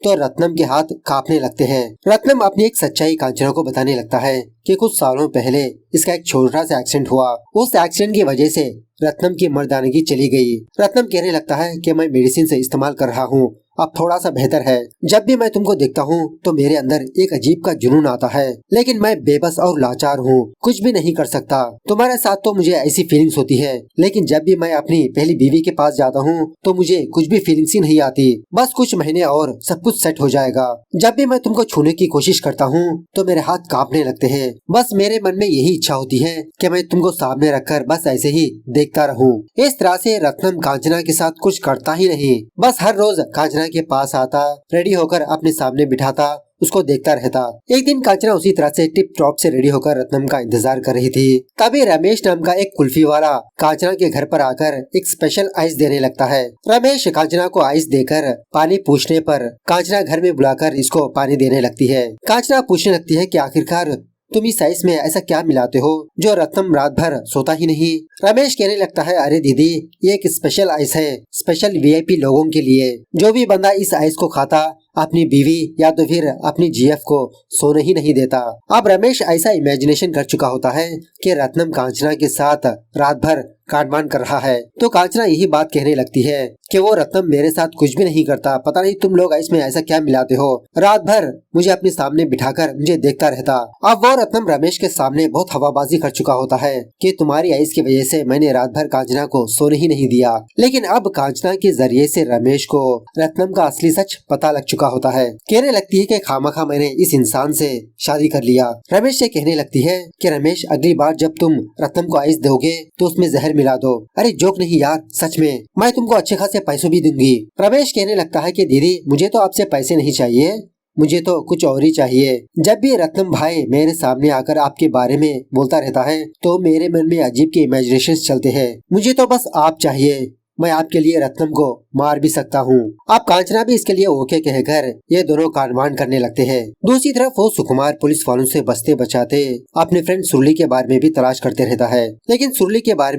तो रत्नम के हाथ कांपने लगते हैं। रत्नम अपनी एक सच्चाई कांचना को बताने लगता है कि कुछ सालों पहले इसका एक छोटा सा एक्सीडेंट हुआ, उस एक्सीडेंट की वजह से रत्नम की मर्दानगी चली गई। रत्नम कहने लगता है कि मैं मेडिसिन से इस्तेमाल कर रहा हूँ, अब थोड़ा सा बेहतर है। जब भी मैं तुमको देखता हूँ तो मेरे अंदर एक अजीब का जुनून आता है, लेकिन मैं बेबस और लाचार हूँ, कुछ भी नहीं कर सकता। तुम्हारे साथ तो मुझे ऐसी फीलिंग्स होती है, लेकिन जब भी मैं अपनी पहली बीवी के पास जाता हूँ तो मुझे कुछ भी फीलिंग्स ही नहीं आती। बस कुछ महीने और सब कुछ सेट हो जाएगा। जब भी मैं तुमको छूने की कोशिश करता हूँ तो मेरे हाथ कांपने लगते हैं। बस मेरे मन में यही इच्छा होती है कि मैं तुमको सामने रखकर बस ऐसे ही देखता रहूं। इस तरह से रत्नम कांचना के साथ कुछ करता ही नहीं, बस हर रोज कांचना के पास आता, रेडी होकर अपने सामने बिठाता, उसको देखता रहता। एक दिन कांचना उसी तरह से टिप टॉप से रेडी होकर रत्नम का इंतजार कर रही थी। तभी रमेश नाम का एक कुल्फी वाला कांचना के घर पर आकर एक स्पेशल आइस देने लगता है। रमेश कांचना को आइस देकर पानी पूछने पर कांचना घर में बुलाकर इसको पानी देने लगती है। कांचना पूछने लगती है कि आखिरकार तुम इस आइस में ऐसा क्या मिलाते हो जो रत्नम रात भर सोता ही नहीं। रमेश कहने लगता है, अरे दीदी ये एक स्पेशल आइस है, स्पेशल वीआईपी लोगों के लिए। जो भी बंदा इस आइस को खाता अपनी बीवी या तो फिर अपनी जीएफ को सोने ही नहीं देता। अब रमेश ऐसा इमेजिनेशन कर चुका होता है कि रत्नम कांचना के साथ रात भर काटमान कर रहा है, तो कांचना यही बात कहने लगती है कि वो रत्नम मेरे साथ कुछ भी नहीं करता, पता नहीं तुम लोग इसमें ऐसा क्या मिलाते हो, रात भर मुझे अपने सामने बिठाकर मुझे देखता रहता। अब वो रत्नम रमेश के सामने बहुत हवाबाजी कर चुका होता है कि तुम्हारी आइस की वजह से मैंने रात भर कांचना को सोने ही नहीं दिया। लेकिन अब कांचना के जरिए से रमेश को रत्नम का असली सच पता लग चुका होता है। कहने लगती है कि खामखा मैंने इस इंसान से शादी कर लिया। रमेश से कहने लगती है कि रमेश अगली बार जब तुम रत्नम को आइस दोगे तो उसमें जहर मिला दो। अरे जोक नहीं यार, सच में मैं तुमको अच्छे खासे पैसों भी दूंगी। रमेश कहने लगता है कि दीदी मुझे तो आपसे पैसे नहीं चाहिए, मुझे तो कुछ और ही चाहिए। जब भी रत्नम भाई मेरे सामने आकर आपके बारे में बोलता रहता है तो मेरे मन में अजीब के इमेजिनेशन चलते हैं। मुझे तो बस आप चाहिए, मैं आपके लिए रत्नम को मार भी सकता हूँ। अब कांचना भी इसके लिए ओके कहकर ये दोनों कांडवान करने लगते हैं। दूसरी तरफ वो सुकुमार पुलिस वालों से बचते बचाते अपने फ्रेंड सुरली के बारे में भी तलाश करते रहता है, लेकिन सुरली के बारे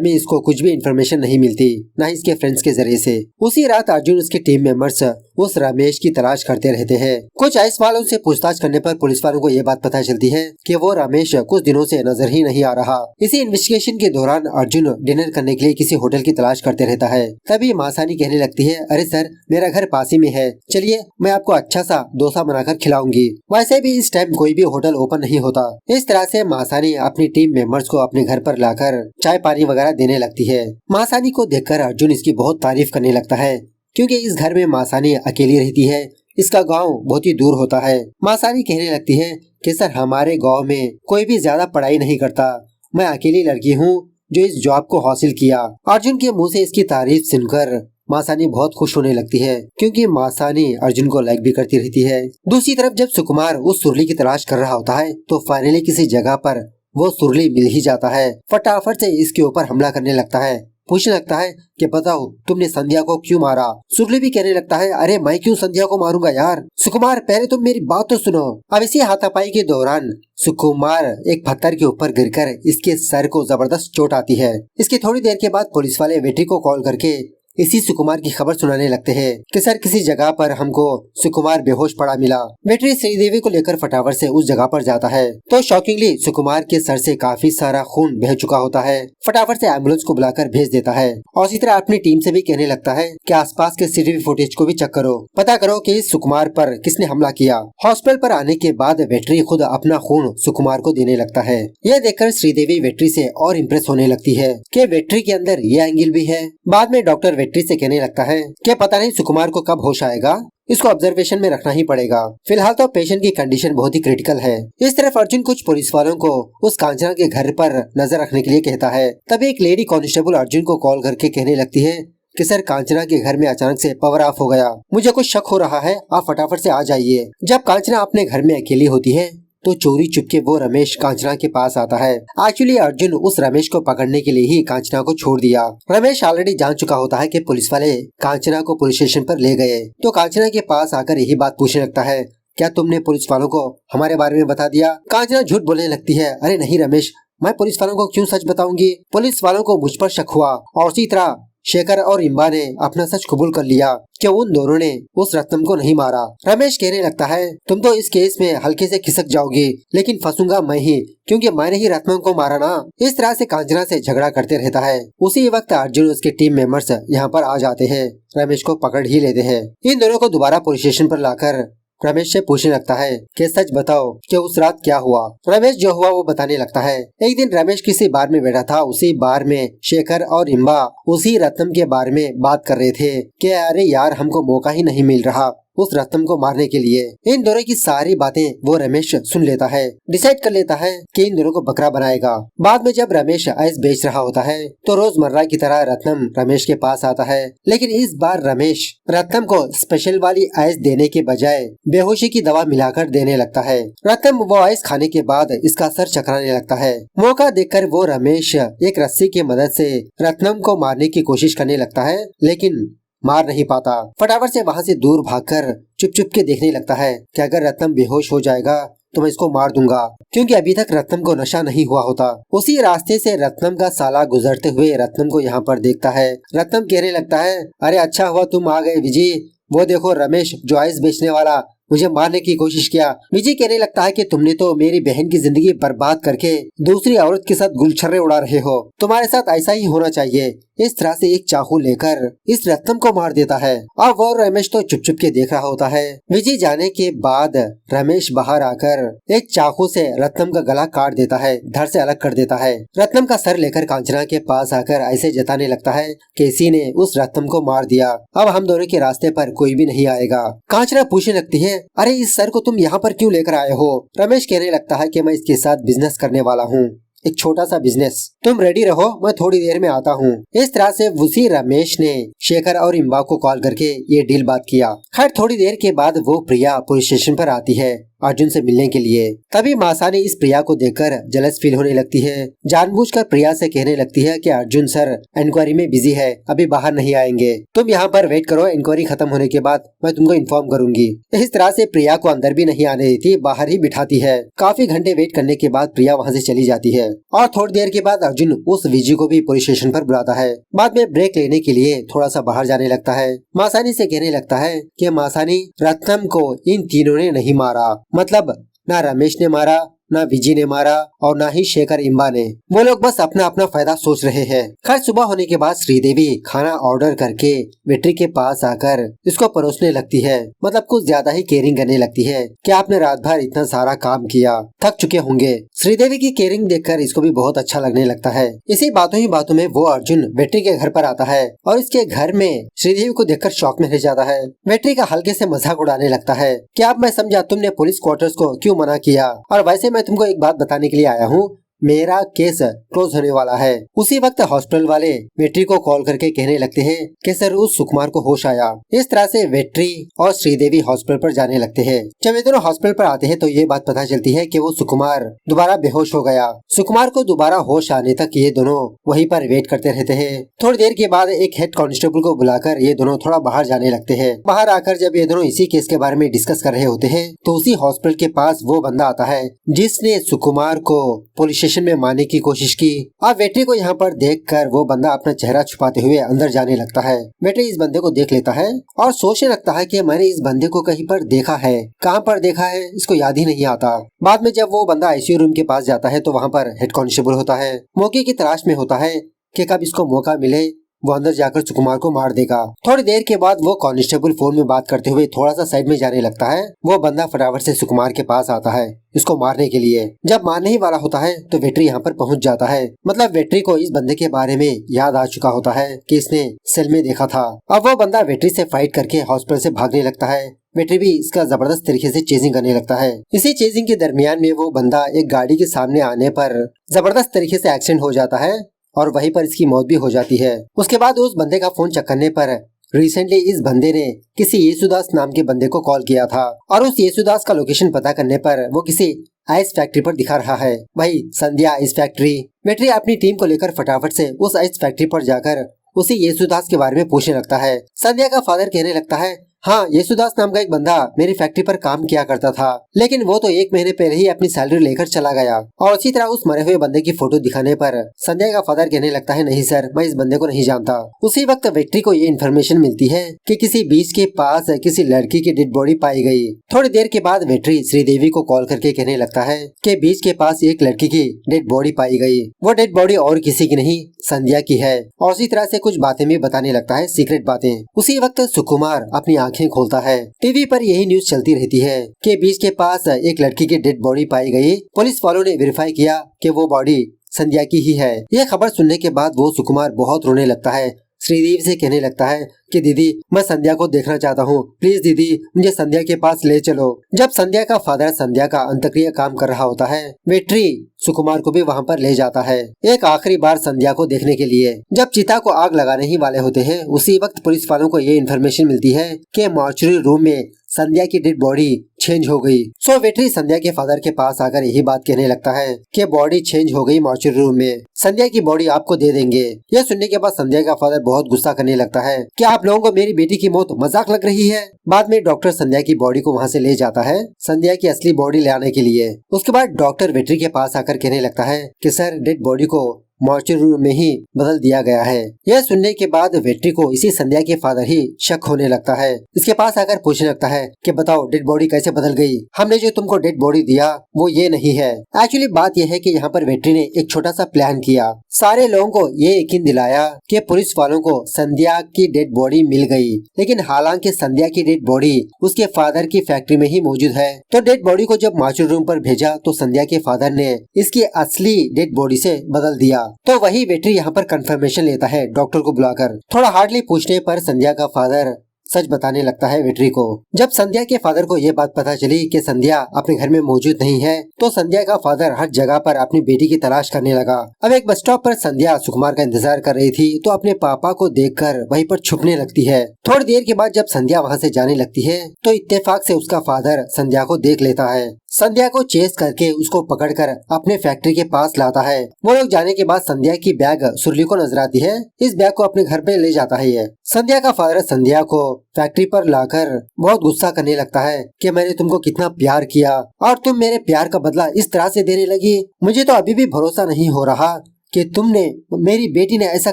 में इसको कुछ भी इन्फॉर्मेशन नहीं मिलती, न ही इसके फ्रेंड्स के जरिए से। उसी रात अर्जुन उसके टीम मेंबर्स उस रमेश की तलाश करते रहते हैं। कुछ आइस वालों से पूछताछ करने पर पुलिस वालों को ये बात पता चलती है कि वो रमेश कुछ दिनों से नजर ही नहीं आ रहा। इसी इन्वेस्टिगेशन के दौरान अर्जुन डिनर करने के लिए किसी होटल की तलाश करते रहता है। तभी महासानी कहने लगती है, अरे सर मेरा घर पास ही में है, चलिए मैं आपको अच्छा सा डोसा बनाकर खिलाऊंगी। वैसे भी इस टाइम कोई भी होटल ओपन नहीं होता। इस तरह से महासानी अपनी टीम मेंबर्स को अपने घर पर लाकर चाय पानी वगैरह देने लगती है। महासानी को देखकर अर्जुन इसकी बहुत तारीफ करने लगता है, क्योंकि इस घर में महासानी अकेली रहती है, इसका गांव बहुत ही दूर होता है। महासानी कहने लगती है कि सर हमारे गांव में कोई भी ज्यादा पढ़ाई नहीं करता, मैं अकेली लड़की हूँ जो इस जॉब को हासिल किया। अर्जुन के मुंह से इसकी तारीफ सुनकर महासानी बहुत खुश होने लगती है, क्योंकि महासानी अर्जुन को लाइक भी करती रहती है। दूसरी तरफ जब सुकुमार उस सुरली की तलाश कर रहा होता है तो फाइनली किसी जगह पर वो सुरली मिल ही जाता है। फटाफट से इसके ऊपर हमला करने लगता है, पूछने लगता है कि बताओ तुमने संध्या को क्यों मारा। सुरली भी कहने लगता है, अरे मैं क्यों संध्या को मारूंगा यार, सुकुमार पहले तुम मेरी बात तो सुनो। अब इसी हाथापाई के दौरान सुकुमार एक पत्थर के ऊपर गिरकर इसके सर को जबरदस्त चोट आती है। इसकी थोड़ी देर के बाद पुलिस वाले वेट्री को कॉल करके इसी सुकुमार की खबर सुनाने लगते हैं कि सर किसी जगह पर हमको सुकुमार बेहोश पड़ा मिला। वेटरी श्रीदेवी को लेकर फटाफट से उस जगह पर जाता है तो शॉकिंगली सुकुमार के सर से काफी सारा खून बह चुका होता है। फटाफट से एम्बुलेंस को बुलाकर भेज देता है और इसी तरह अपनी टीम से भी कहने लगता है कि आसपास के सीसीटीवी फुटेज को भी चेक करो, पता करो कि इस सुकुमार पर किसने हमला किया। हॉस्पिटल पर आने के बाद वेटरी खुद अपना खून सुकुमार को देने लगता है। यह देखकर श्रीदेवी वेटरी से और इम्प्रेस होने लगती है कि वेटरी के अंदर ये एंगल भी है। बाद में डॉक्टर वेटरी से कहने लगता है कि पता नहीं सुकुमार को कब होश आएगा, इसको ऑब्जर्वेशन में रखना ही पड़ेगा। फिलहाल तो पेशेंट की कंडीशन बहुत ही क्रिटिकल है। इस तरफ अर्जुन कुछ पुलिस वालों को उस कांचना के घर पर नजर रखने के लिए कहता है। तभी एक लेडी कांस्टेबल अर्जुन को कॉल करके कहने लगती है कि सर कांचना के घर में अचानक से पावर ऑफ हो गया, मुझे कुछ शक हो रहा है, आप फटाफट से आ जाइए। जब कांचना अपने घर में अकेली होती है तो चोरी चुपके वो रमेश कांचना के पास आता है। एक्चुअली अर्जुन उस रमेश को पकड़ने के लिए ही कांचना को छोड़ दिया। रमेश ऑलरेडी जान चुका होता है कि पुलिस वाले कांचना को पुलिस स्टेशन पर ले गए तो कांचना के पास आकर यही बात पूछने लगता है, क्या तुमने पुलिस वालों को हमारे बारे में बता दिया? कांचना झूठ बोलने लगती है, अरे नहीं रमेश, मैं पुलिस वालों को क्यों सच बताऊंगी, पुलिस वालों को मुझ पर शक हुआ और उसी तरह शेखर और इम्बा ने अपना सच कबूल कर लिया कि उन दोनों ने उस रत्नम को नहीं मारा। रमेश कहने लगता है, तुम तो इस केस में हल्के से खिसक जाओगे लेकिन फंसूंगा मैं ही, क्योंकि मैंने ही रत्नम को मारा ना। इस तरह से कांचना से झगड़ा करते रहता है। उसी वक्त अर्जुन उसके टीम मेंबर्स यहाँ पर आ जाते हैं, रमेश को पकड़ ही लेते हैं। इन दोनों को दोबारा पुलिस स्टेशन पर लाकर रमेश से पूछने लगता है कि सच बताओ कि उस रात क्या हुआ। रमेश जो हुआ वो बताने लगता है। एक दिन रमेश किसी बार में बैठा था, उसी बार में शेखर और इम्बा उसी रत्नम के बारे में बात कर रहे थे कि अरे यार हमको मौका ही नहीं मिल रहा उस रत्नम को मारने के लिए। इन दोनों की सारी बातें वो रमेश सुन लेता है, डिसाइड कर लेता है कि इन दोनों को बकरा बनाएगा। बाद में जब रमेश आइस बेच रहा होता है तो रोजमर्रा की तरह रत्नम रमेश के पास आता है, लेकिन इस बार रमेश रत्नम को स्पेशल वाली आइस देने के बजाय बेहोशी की दवा मिलाकर देने लगता है। रत्नम वो आइस खाने के बाद इसका सर चकराने लगता है। मौका देखकर वो रमेश एक रस्सी की मदद से रत्नम को मारने की कोशिश करने लगता है लेकिन मार नहीं पाता। फटाफट से वहाँ से दूर भागकर चुप चुप के देखने लगता है कि अगर रत्नम बेहोश हो जाएगा तो मैं इसको मार दूंगा, क्योंकि अभी तक रत्नम को नशा नहीं हुआ होता। उसी रास्ते से रत्नम का साला गुजरते हुए रत्नम को यहाँ पर देखता है। रत्नम कहने लगता है, अरे अच्छा हुआ तुम आ गए विजय, वो देखो रमेश जो आइस बेचने वाला मुझे मारने की कोशिश किया। विजय कहने लगता है कि तुमने तो मेरी बहन की जिंदगी बर्बाद करके दूसरी औरत के साथ गुलछर्रे उड़ा रहे हो, तुम्हारे साथ ऐसा ही होना चाहिए। इस तरह से एक चाकू लेकर इस रत्नम को मार देता है और वो रमेश तो चुप चुप के देख रहा होता है। विजय जाने के बाद रमेश बाहर आकर एक चाकू से रत्नम का गला काट देता है, धड़ से अलग कर देता है। रत्नम का सर लेकर कांचना के पास आकर ऐसे जताने लगता है कि इसी ने उस रत्नम को मार दिया, अब हम दोनों के रास्ते पर कोई भी नहीं आएगा। कांचना पूछने लगती है, अरे इस सर को तुम यहाँ पर क्यों लेकर आए हो? रमेश कहने लगता है कि मैं इसके साथ बिजनेस करने वाला हूँ, एक छोटा सा बिजनेस, तुम रेडी रहो मैं थोड़ी देर में आता हूँ। इस तरह से उसी रमेश ने शेखर और इम्बा को कॉल करके ये डील बात किया। खैर थोड़ी देर के बाद वो प्रिया पुलिस स्टेशन पर आती है अर्जुन से मिलने के लिए। तभी मासानी इस प्रिया को देखकर जलस फील होने लगती है। जानबूझकर प्रिया से कहने लगती है कि अर्जुन सर इंक्वायरी में बिजी है, अभी बाहर नहीं आएंगे, तुम यहाँ पर वेट करो, इंक्वायरी खत्म होने के बाद मैं तुमको इन्फॉर्म करूंगी। इस तरह से प्रिया को अंदर भी नहीं आने देती, बाहर ही बिठाती है। काफी घंटे वेट करने के बाद प्रिया वहाँ से चली जाती है और थोड़ी देर के बाद अर्जुन उस विजय को भी पुलिस स्टेशन पर बुलाता है। बाद में ब्रेक लेने के लिए थोड़ा सा बाहर जाने लगता है। मासानी से कहने लगता है कि मासानी रत्नम को इन तीनों ने नहीं मारा, मतलब ना रमेश ने मारा, ना विजय ने मारा और ना ही शेखर इम्बा ने, वो लोग बस अपना अपना फायदा सोच रहे हैं। खैर सुबह होने के बाद श्रीदेवी खाना ऑर्डर करके वेटरी के पास आकर इसको परोसने लगती है, मतलब कुछ ज्यादा ही केयरिंग करने लगती है कि आपने रात भर इतना सारा काम किया, थक चुके होंगे। श्रीदेवी की केयरिंग देखकर इसको भी बहुत अच्छा लगने लगता है। इसी बातों ही बातों में वो अर्जुन वेटरी के घर पर आता है और इसके घर में श्रीदेवी को देखकर शॉक में रह जाता है। वेटरी का हल्के से मजाक उड़ाने लगता है कि अब मैं समझा तुमने पुलिस क्वार्टर्स को क्यों मना किया, और वैसे मैं तुमको एक बात बताने के लिए आया हूँ, मेरा केस क्लोज होने वाला है। उसी वक्त हॉस्पिटल वाले वेटरी को कॉल करके कहने लगते हैं कि सर उस सुकुमार को होश आया। इस तरह से वेटरी और श्रीदेवी हॉस्पिटल पर जाने लगते हैं। जब ये दोनों हॉस्पिटल पर आते हैं तो ये बात पता चलती है कि वो सुकुमार दोबारा बेहोश हो गया। सुकुमार को दोबारा होश आने तक ये दोनों वहीं पर वेट करते रहते हैं। थोड़ी देर के बाद एक हेड कांस्टेबल को बुलाकर ये दोनों थोड़ा बाहर जाने लगते हैं। बाहर आकर जब ये दोनों इसी केस के बारे में डिस्कस कर रहे होते हैं तो उसी हॉस्पिटल के पास वो बंदा आता है जिसने सुकुमार को पुलिस स्टेशन में मारने की कोशिश की। अब वेट्री को यहाँ पर देखकर वो बंदा अपना चेहरा छुपाते हुए अंदर जाने लगता है। वेट्री इस बंदे को देख लेता है और सोचने लगता है कि मैंने इस बंदे को कहीं पर देखा है, कहाँ पर देखा है इसको याद ही नहीं आता। बाद में जब वो बंदा आईसीयू रूम के पास जाता है तो वहाँ पर हेड कांस्टेबल होता है, मौके की तलाश में होता है कि कब इसको मौका मिले वो अंदर जाकर सुकुमार को मार देगा। थोड़ी देर के बाद वो कांस्टेबल फोन में बात करते हुए थोड़ा सा साइड में जाने लगता है। वो बंदा फटाफट से सुकुमार के पास आता है इसको मारने के लिए। जब मारने ही वाला होता है तो वेट्री यहाँ पर पहुँच जाता है। मतलब वेट्री को इस बंदे के बारे में याद आ चुका होता है कि इसने सेल में देखा था। अब वो बंदा वेट्री से फाइट करके हॉस्पिटल से भागने लगता है। वेट्री भी इसका जबरदस्त तरीके से चेजिंग करने लगता है। इसी चेजिंग के दरमियान में वो बंदा एक गाड़ी के सामने आने पर जबरदस्त तरीके से एक्सीडेंट हो जाता है और वहीं पर इसकी मौत भी हो जाती है। उसके बाद उस बंदे का फोन चेक करने पर रिसेंटली इस बंदे ने किसी येसुदास नाम के बंदे को कॉल किया था और उस येसुदास का लोकेशन पता करने पर वो किसी आइस फैक्ट्री पर दिखा रहा है, वही संध्या आइस फैक्ट्री। वेट्री अपनी टीम को लेकर फटाफट से उस आइस फैक्ट्री पर जाकर उसी येसुदास के बारे में पूछने लगता है। संध्या का फादर कहने लगता है, हाँ येसुदास नाम का एक बंदा मेरी फैक्ट्री पर काम किया करता था, लेकिन वो तो 1 महीने पहले ही अपनी सैलरी लेकर चला गया। और उसी तरह उस मरे हुए बंदे की फोटो दिखाने पर संध्या का फादर कहने लगता है, नहीं सर मैं इस बंदे को नहीं जानता। उसी वक्त वेट्री को ये इन्फॉर्मेशन मिलती है कि किसी बीच के पास किसी लड़की की डेड बॉडी पाई गई। थोड़ी देर के बाद वेट्री श्रीदेवी को कॉल करके कहने लगता है कि बीच के पास एक लड़की की डेड बॉडी पाई गई। वो डेड बॉडी और किसी की नहीं संध्या की है। और उसी तरह से कुछ बातें भी बताने लगता है, सीक्रेट बातें। उसी वक्त सुकुमार अपनी आंखें खोलता है। टीवी पर यही न्यूज चलती रहती है कि बीच के पास एक लड़की की डेड बॉडी पाई गई। पुलिस वालों ने वेरीफाई किया कि वो बॉडी संध्या की ही है। यह खबर सुनने के बाद वो सुकुमार बहुत रोने लगता है। श्रीदेवी से कहने लगता है कि दीदी मैं संध्या को देखना चाहता हूँ, प्लीज दीदी मुझे संध्या के पास ले चलो। जब संध्या का फादर संध्या का अंत्यक्रिया काम कर रहा होता है, वेट्री सुकुमार को भी वहाँ पर ले जाता है एक आखिरी बार संध्या को देखने के लिए। जब चिता को आग लगाने ही वाले होते हैं, उसी वक्त पुलिस वालों को ये इन्फॉर्मेशन मिलती है कि मॉर्चुरी रूम में संध्या की डेड बॉडी चेंज हो गई। सो वेट्री संध्या के फादर के पास आकर यही बात कहने लगता है कि बॉडी चेंज हो गई मॉर्चुरी रूम में, संध्या की बॉडी आपको दे देंगे। यह सुनने के बाद संध्या का फादर बहुत गुस्सा करने लगता है कि आप लोगों को मेरी बेटी की मौत मजाक लग रही है। बाद में डॉक्टर संध्या की बॉडी को वहाँ से ले जाता है संध्या की असली बॉडी ले आने के लिए। उसके बाद डॉक्टर वेट्री के पास आकर कहने लगता है कि सर डेड बॉडी को मॉर्चुरी रूम में ही बदल दिया गया है। यह सुनने के बाद वेट्री को इसी संध्या के फादर ही शक होने लगता है। इसके पास आकर पूछने लगता है कि बताओ डेड बॉडी कैसे बदल गई, हमने जो तुमको डेड बॉडी दिया वो ये नहीं है। एक्चुअली बात यह है कि यहाँ पर वेट्री ने एक छोटा सा प्लान किया, सारे लोगों को ये यकीन दिलाया कि पुलिस वालों को संध्या की डेड बॉडी मिल गई, लेकिन हालांकि संध्या की डेड बॉडी उसके फादर की फैक्ट्री में ही मौजूद है। तो डेड बॉडी को जब मॉर्चुरी रूम पर भेजा तो संध्या के फादर ने इसकी असली डेड बॉडी से बदल दिया। तो वही वेट्री यहाँ पर कंफर्मेशन लेता है डॉक्टर को बुलाकर। थोड़ा हार्डली पूछने पर संध्या का फादर सच बताने लगता है वेट्री को। जब संध्या के फादर को ये बात पता चली कि संध्या अपने घर में मौजूद नहीं है, तो संध्या का फादर हर जगह पर अपनी बेटी की तलाश करने लगा। अब एक बस स्टॉप पर संध्या सुकुमार का इंतजार कर रही थी तो अपने पापा को देखकर वहीं पर छुपने लगती है। थोड़ी देर के बाद जब संध्या वहाँ से जाने लगती है तो इत्तेफाक से उसका फादर संध्या को देख लेता है। संध्या को चेस करके उसको पकड़कर अपने फैक्ट्री के पास लाता है। वो लोग जाने के बाद संध्या की बैग सुरली को नजर आती है। इस बैग को अपने घर पे ले जाता है ये। संध्या का फादर संध्या को फैक्ट्री पर लाकर बहुत गुस्सा करने लगता है कि मैंने तुमको कितना प्यार किया और तुम मेरे प्यार का बदला इस तरह से देने लगी। मुझे तो अभी भी भरोसा नहीं हो रहा कि तुमने मेरी बेटी ने ऐसा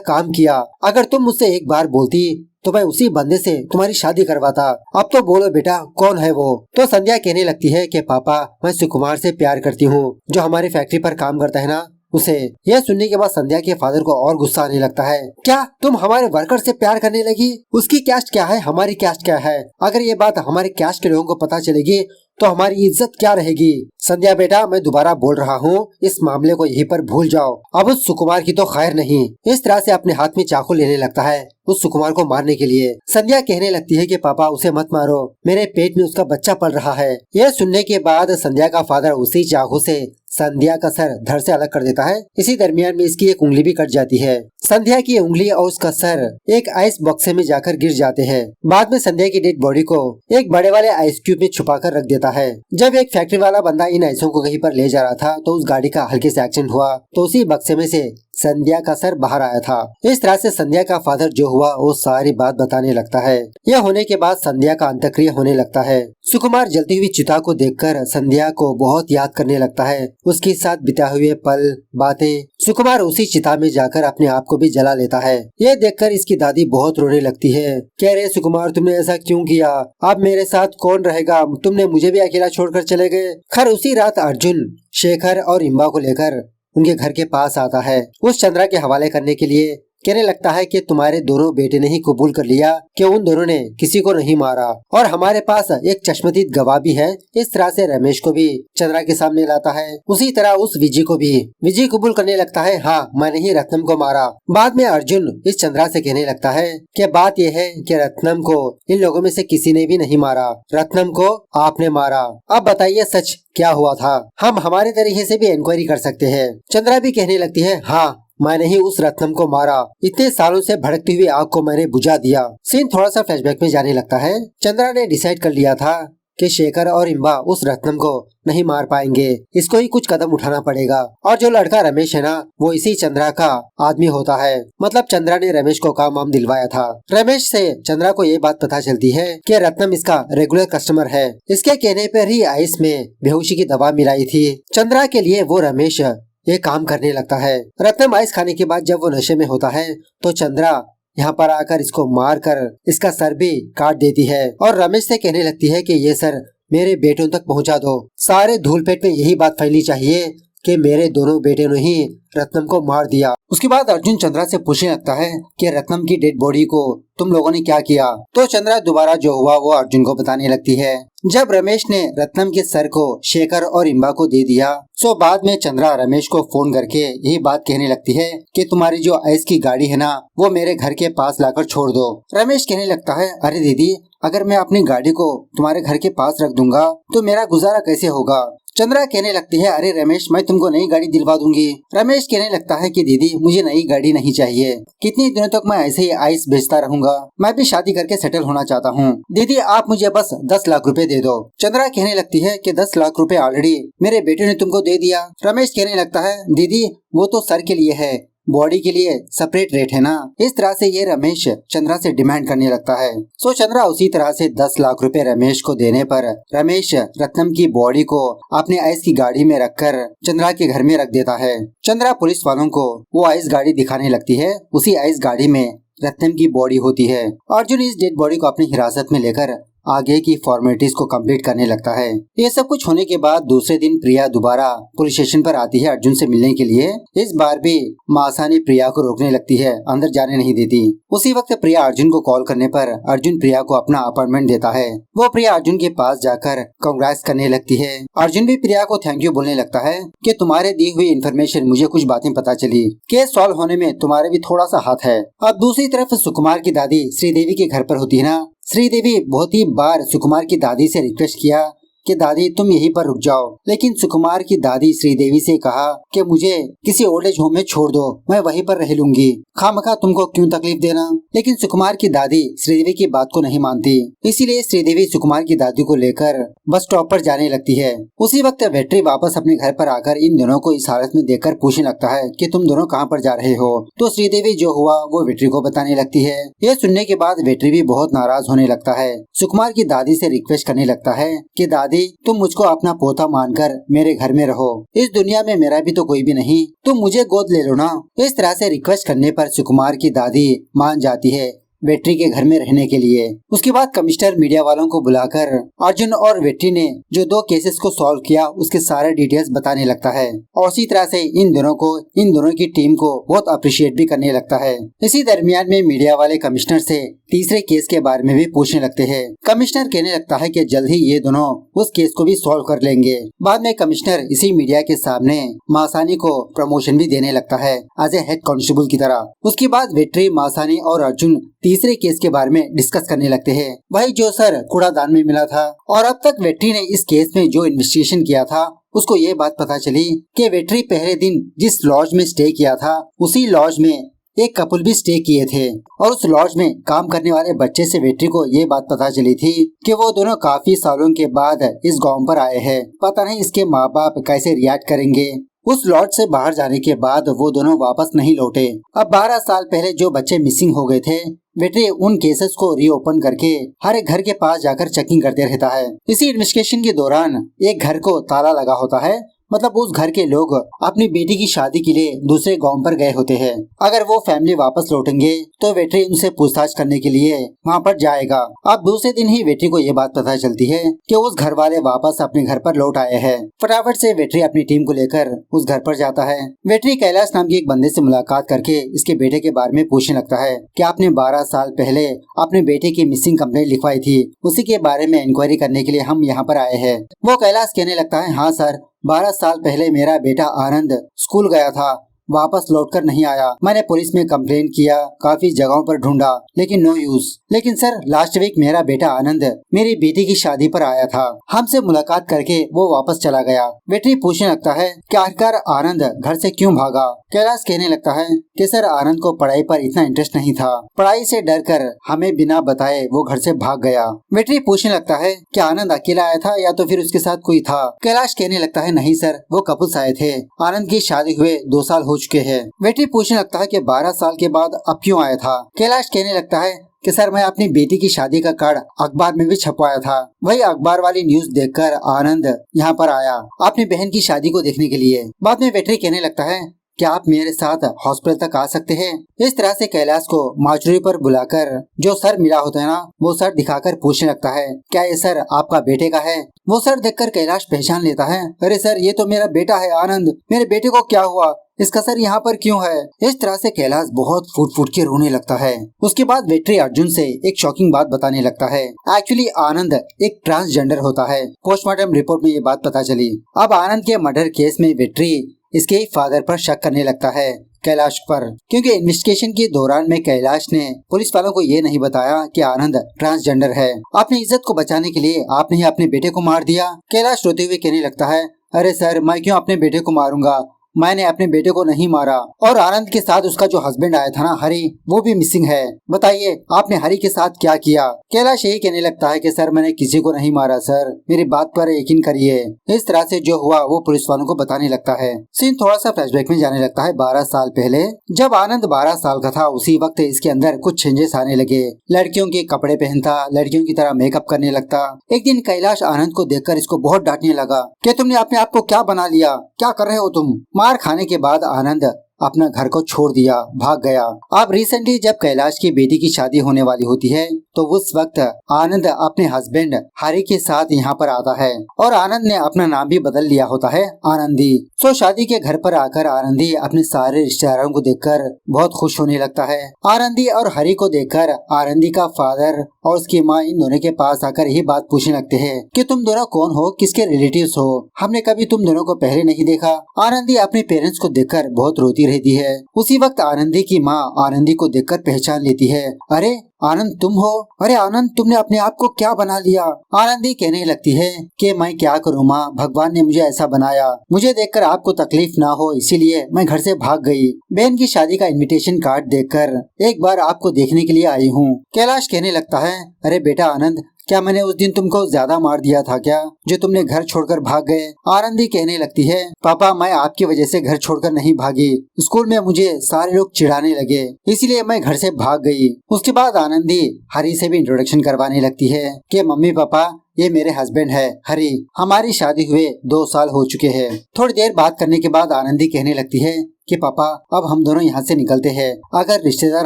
काम किया। अगर तुम मुझसे एक बार बोलती तो मैं उसी बंदे से तुम्हारी शादी करवाता। अब तो बोलो बेटा कौन है वो। तो संध्या कहने लगती है कि पापा मैं सुकुमार से प्यार करती हूँ, जो हमारी फैक्ट्री पर काम करता है ना उसे। यह सुनने के बाद संध्या के फादर को और गुस्सा आने लगता है, क्या तुम हमारे वर्कर से प्यार करने लगी? उसकी कैस्ट क्या है, हमारी कैस्ट क्या है? अगर ये बात हमारे कैस्ट के लोगों को पता चलेगी तो हमारी इज्जत क्या रहेगी? संध्या बेटा मैं दोबारा बोल रहा हूँ, इस मामले को यहीं पर भूल जाओ। अब उस सुकुमार की तो खैर नहीं। इस तरह से अपने हाथ में चाकू लेने लगता है उस सुकुमार को मारने के लिए। संध्या कहने लगती है कि पापा उसे मत मारो, मेरे पेट में उसका बच्चा पल रहा है। यह सुनने के बाद संध्या का फादर उसी चाकू से संध्या का सर धड़ से अलग कर देता है। इसी दरमियान में इसकी एक उंगली भी कट जाती है। संध्या की उंगली और उसका सर एक आइस बॉक्स में जाकर गिर जाते हैं। बाद में संध्या की डेड बॉडी को एक बड़े वाले आइस क्यूब में छुपा कर रख देता है। जब एक फैक्ट्री वाला बंदा इन आइसों को कहीं पर ले जा रहा था तो उस गाड़ी का हल्के से एक्सीडेंट हुआ तो उसी बक्से में से संध्या का सर बाहर आया था। इस तरह से संध्या का फादर जो हुआ वो सारी बात बताने लगता है। यह होने के बाद संध्या का अंत्यक्रिया होने लगता है। सुकुमार जलती हुई चिता को देखकर संध्या को बहुत याद करने लगता है, उसके साथ बिताए हुए पल, बातें। सुकुमार उसी चिता में जाकर अपने आप को भी जला लेता है। यह देखकर इसकी दादी बहुत रोने लगती है। कह रहे सुकुमार तुमने ऐसा क्यों किया? अब मेरे साथ कौन रहेगा? तुमने मुझे भी अकेला छोड़कर चले गए। खैर उसी रात अर्जुन शेखर और इम्बा को लेकर उनके घर के पास आता है, उस चंद्रा के हवाले करने के लिए। कहने लगता है कि तुम्हारे दोनों बेटे ने ही कबूल कर लिया कि उन दोनों ने किसी को नहीं मारा और हमारे पास एक चश्मदीद गवाह भी है। इस तरह से रमेश को भी चंद्रा के सामने लाता है, उसी तरह उस विजय को भी। विजय कबूल करने लगता है, हाँ मैंने ही रत्नम को मारा। बाद में अर्जुन इस चंद्रा से कहने लगता है कि बात यह है कि रत्नम को इन लोगों में से किसी ने भी नहीं मारा, रत्नम को आपने मारा। अब बताइए सच क्या हुआ था? हम हमारे तरीके से भी इंक्वायरी कर सकते हैं। चंद्रा भी कहने लगती है, हाँ मैंने ही उस रत्नम को मारा, इतने सालों से भड़कती हुई आग को मैंने बुझा दिया। सीन थोड़ा सा फ्लैशबैक में जाने लगता है। चंद्रा ने डिसाइड कर लिया था कि शेखर और इम्बा उस रत्नम को नहीं मार पाएंगे, इसको ही कुछ कदम उठाना पड़ेगा। और जो लड़का रमेश है ना, वो इसी चंद्रा का आदमी होता है। मतलब चंद्रा ने रमेश को काम वाम दिलवाया था। रमेश से चंद्रा को ये बात पता चलती है कि रत्नम इसका रेगुलर कस्टमर है। इसके कहने पर ही आइस में बेहोशी की दवा मिलाई थी। चंद्रा के लिए वो रमेश ये काम करने लगता है। रत्नम आइस खाने के बाद जब वो नशे में होता है तो चंद्रा यहाँ पर आकर इसको मार कर इसका सर भी काट देती है और रमेश से कहने लगती है कि ये सर मेरे बेटों तक पहुँचा दो। सारे धूलपेट में यही बात फैलनी चाहिए कि मेरे दोनों बेटे ने ही रत्नम को मार दिया। उसके बाद अर्जुन चंद्रा से पूछने लगता है कि रत्नम की डेड बॉडी को तुम लोगों ने क्या किया? तो चंद्रा दोबारा जो हुआ वो अर्जुन को बताने लगती है। जब रमेश ने रत्नम के सर को शेखर और इम्बा को दे दिया, सो बाद में चंद्रा रमेश को फोन करके यही बात कहने लगती है कि तुम्हारी जो आइस की गाड़ी है ना, वो मेरे घर के पास लाकर छोड़ दो। रमेश कहने लगता है, अरे दीदी अगर मैं अपनी गाड़ी को तुम्हारे घर के पास रख दूंगा तो मेरा गुजारा कैसे होगा? चंद्रा कहने लगती है, अरे रमेश मैं तुमको नई गाड़ी दिलवा दूंगी। रमेश कहने लगता है कि दीदी मुझे नई गाड़ी नहीं चाहिए, कितनी दिनों तक मैं ऐसे ही आइस बेचता रहूंगा, मैं भी शादी करके सेटल होना चाहता हूँ। दीदी आप मुझे बस 10 लाख रुपए दे दो। चंद्रा कहने लगती है कि 10 लाख रुपए ऑलरेडी मेरे बेटे ने तुमको दे दिया। रमेश कहने लगता है, दीदी वो तो सर के लिए है, बॉडी के लिए सेपरेट रेट है ना। इस तरह से ये रमेश चंद्रा से डिमांड करने लगता है। सो चंद्रा उसी तरह से 10 लाख रुपए रमेश को देने पर रमेश रत्नम की बॉडी को अपने आइस की गाड़ी में रखकर चंद्रा के घर में रख देता है। चंद्रा पुलिस वालों को वो आइस गाड़ी दिखाने लगती है। उसी आइस गाड़ी में रत्नम की बॉडी होती है। अर्जुन इस डेड बॉडी को अपनी हिरासत में लेकर आगे की फॉर्मेलिटीज को कंप्लीट करने लगता है। ये सब कुछ होने के बाद दूसरे दिन प्रिया दोबारा पुलिस स्टेशन पर आती है अर्जुन से मिलने के लिए। इस बार भी मासानी प्रिया को रोकने लगती है, अंदर जाने नहीं देती। उसी वक्त प्रिया अर्जुन को कॉल करने पर अर्जुन प्रिया को अपना अपॉइंटमेंट देता है। वो प्रिया अर्जुन के पास जाकर कांग्रेस करने लगती है। अर्जुन भी प्रिया को थैंक यू बोलने लगता है कि तुम्हारे दी हुई इन्फॉर्मेशन मुझे कुछ बातें पता चली, केस सॉल्व होने में तुम्हारे भी थोड़ा सा हाथ है। अब दूसरी तरफ सुकुमार की दादी श्रीदेवी के घर पर होती है ना। श्रीदेवी बहुत ही बार सुकुमार की दादी से रिक्वेस्ट किया कि दादी तुम यहीं पर रुक जाओ, लेकिन सुकुमार की दादी श्रीदेवी से कहा कि मुझे किसी ओल्ड एज होम में छोड़ दो, मैं वहीं पर रह लूंगी, खामखा तुमको क्यों तकलीफ देना। लेकिन सुकुमार की दादी श्रीदेवी की बात को नहीं मानती, इसीलिए श्रीदेवी सुकुमार की दादी को लेकर बस स्टॉप पर जाने लगती है। उसी वक्त वेट्री वापस अपने घर पर आकर इन दोनों को इस हालत में देखकर पूछने लगता है कि तुम दोनों कहाँ पर जा रहे हो। तो श्रीदेवी जो हुआ वो वेट्री को बताने लगती है। यह सुनने के बाद वेट्री भी बहुत नाराज होने लगता है। सुकुमार की दादी से रिक्वेस्ट करने लगता है कि दादी तुम मुझको अपना पोता मानकर मेरे घर में रहो, इस दुनिया में मेरा भी तो कोई भी नहीं, तुम मुझे गोद ले लो ना। इस तरह से रिक्वेस्ट करने पर सुकुमार की दादी मान जाती है वेट्री के घर में रहने के लिए। उसके बाद कमिश्नर मीडिया वालों को बुलाकर अर्जुन और वेट्री ने जो 2 केसेस को सॉल्व किया उसके सारे डिटेल्स बताने लगता है और इसी तरह से इन दोनों की टीम को बहुत अप्रिशिएट भी करने लगता है। इसी दरमियान में मीडिया वाले कमिश्नर से तीसरे केस के बारे में भी पूछने लगते हैं। कमिश्नर कहने लगता है कि जल्द ही ये दोनों उस केस को भी सॉल्व कर लेंगे। बाद में कमिश्नर इसी मीडिया के सामने मासानी को प्रमोशन भी देने लगता है एज ए हेड कांस्टेबल की तरह। उसके बाद वेट्री, मासानी और अर्जुन तीसरे केस के बारे में डिस्कस करने लगते हैं, वही जो सर कूड़ादान में मिला था। और अब तक वेट्री ने इस केस में जो इन्वेस्टिगेशन किया था उसको ये बात पता चली कि वेट्री पहले दिन जिस लॉज में स्टे किया था उसी लॉज में एक कपल भी स्टे किए थे और उस लॉज में काम करने वाले बच्चे से वेट्री को ये बात पता चली थी कि वो दोनों काफी सालों के बाद इस गांव पर आए हैं। पता नहीं इसके माँ बाप कैसे रिएक्ट करेंगे। उस लॉट से बाहर जाने के बाद वो दोनों वापस नहीं लौटे। अब 12 साल पहले जो बच्चे मिसिंग हो गए थे, वेट्री उन केसेस को रीओपन करके हर एक घर के पास जाकर चेकिंग करते रहता है। इसी इन्वेस्टिगेशन के दौरान एक घर को ताला लगा होता है, मतलब उस घर के लोग अपनी बेटी की शादी के लिए दूसरे गांव पर गए होते हैं। अगर वो फैमिली वापस लौटेंगे तो वेट्री उनसे पूछताछ करने के लिए वहां पर जाएगा। अब दूसरे दिन ही वेट्री को ये बात पता चलती है कि उस घर वाले वापस अपने घर पर लौट आए हैं। फटाफट से वेट्री अपनी टीम को लेकर उस घर पर जाता है। वेट्री कैलाश नाम के एक बंदे से मुलाकात करके इसके बेटे के बारे में पूछने लगता है कि आपने 12 साल पहले अपने बेटे की मिसिंग कंप्लेंट लिखवाई थी, उसी के बारे में इंक्वायरी करने के लिए हम यहाँ पर आए हैं। वो कैलाश कहने लगता है, हाँ सर, 12 साल पहले मेरा बेटा आनंद स्कूल गया था, वापस लौटकर नहीं आया। मैंने पुलिस में कंप्लेंट किया, काफी जगहों पर ढूंढा, लेकिन नो यूज। लेकिन सर, लास्ट वीक मेरा बेटा आनंद मेरी बेटी की शादी पर आया था, हमसे मुलाकात करके वो वापस चला गया। वेट्री पूछने लगता है कि आखिरकार आनंद घर से क्यों भागा। कैलाश कहने लगता है कि सर, आनंद को पढ़ाई पर इतना इंटरेस्ट नहीं था, पढ़ाई से डर कर हमें बिना बताए वो घर से भाग गया। वेट्री पूछने लगता है कि आनंद अकेला आया था या तो फिर उसके साथ कोई था। कैलाश कहने लगता है, नहीं सर, वो कपल्स आए थे, आनंद की शादी हुए 2 साल हो चुके हैं। वेट्री पूछने लगता है कि 12 साल के बाद अब क्यों आया था। कैलाश कहने लगता है कि सर, मैं अपनी बेटी की शादी का कार्ड अखबार में भी छपवाया था, वही अखबार वाली न्यूज देखकर आनंद यहाँ पर आया अपनी बहन की शादी को देखने के लिए। बाद में वेट्री कहने लगता है, क्या आप मेरे साथ हॉस्पिटल तक आ सकते हैं। इस तरह से कैलाश को मार्चुरी पर बुलाकर जो सर मिला होता है ना, वो सर दिखाकर पूछने लगता है, क्या ये सर आपका बेटे का है। वो सर देखकर कैलाश पहचान लेता है, अरे सर, ये तो मेरा बेटा है आनंद, मेरे बेटे को क्या हुआ, इसका सर यहाँ पर क्यों है। इस तरह से कैलाश बहुत फूट फूट के रोने लगता है। उसके बाद वेट्री अर्जुन से एक शॉकिंग बात बताने लगता है। एक्चुअली आनंद एक ट्रांसजेंडर होता है, पोस्टमार्टम रिपोर्ट में ये बात पता चली। अब आनंद के मर्डर केस में वेट्री इसके फादर पर शक करने लगता है, कैलाश पर, क्योंकि इन्वेस्टिगेशन के दौरान में कैलाश ने पुलिस वालों को ये नहीं बताया कि आनंद ट्रांसजेंडर है। अपनी इज्जत को बचाने के लिए आपने ही अपने बेटे को मार दिया। कैलाश रोते हुए कहने लगता है, अरे सर, मैं क्यों अपने बेटे को मारूंगा, मैंने अपने बेटे को नहीं मारा। और आनंद के साथ उसका जो हस्बैंड आया था ना, हरी, वो भी मिसिंग है। बताइए आपने हरी के साथ क्या किया। कैलाश यही कहने लगता है कि सर, मैंने किसी को नहीं मारा सर, मेरी बात पर यकीन करिए। इस तरह से जो हुआ वो पुलिस वालों को बताने लगता है। सीन थोड़ा सा फ्लैशबैक में जाने लगता है 12 साल पहले। जब आनंद 12 साल का था, उसी वक्त इसके अंदर कुछ चेंजेस आने लगे। लड़कियों के कपड़े पहनता, लड़कियों की तरह मेकअप करने लगता। एक दिन कैलाश आनंद को देखकर इसको बहुत डांटने लगा कि तुमने अपने आप को क्या बना लिया, क्या कर रहे हो तुम। मार खाने के बाद आनंद अपना घर को छोड़ दिया, भाग गया। अब रिसेंटली जब कैलाश की बेटी की शादी होने वाली होती है, तो उस वक्त आनंद अपने हस्बैंड हरी के साथ यहाँ पर आता है और आनंद ने अपना नाम भी बदल लिया होता है, आनंदी। सो शादी के घर पर आकर आनंदी अपने सारे रिश्तेदारों को देखकर बहुत खुश होने लगता है। आनंदी और हरी को देखकर आनंदी का फादर और उसकी माँ इन दोनों के पास आकर यही बात पूछने लगते हैं कि तुम दोनों कौन हो, किसके रिलेटिव्स हो, हमने कभी तुम दोनों को पहले नहीं देखा। आनंदी अपने पेरेंट्स को देखकर बहुत रोती रहती है। उसी वक्त आनंदी की माँ आनंदी को देखकर पहचान लेती है, अरे आनंद तुम हो, अरे आनंद तुमने अपने आप को क्या बना लिया। आनंदी कहने लगती है कि मैं क्या करूँ माँ, भगवान ने मुझे ऐसा बनाया, मुझे देखकर आपको तकलीफ ना हो इसीलिए मैं घर से भाग गई। बहन की शादी का इनविटेशन कार्ड देखकर एक बार आपको देखने के लिए आई हूँ। कैलाश कहने लगता है, अरे बेटा आनंद, क्या मैंने उस दिन तुमको ज्यादा मार दिया था क्या, जो तुमने घर छोड़कर भाग गए। आनंदी कहने लगती है, पापा मैं आपकी वजह से घर छोड़कर नहीं भागी, स्कूल में मुझे सारे लोग चिढ़ाने लगे, इसीलिए मैं घर से भाग गई। उसके बाद आनंदी हरी से भी इंट्रोडक्शन करवाने लगती है कि मम्मी पापा, ये मेरे हस्बैंड है हरी, हमारी शादी हुए 2 साल हो चुके हैं। थोड़ी देर बात करने के बाद आनंदी कहने लगती है कि पापा अब हम दोनों यहाँ से निकलते हैं, अगर रिश्तेदार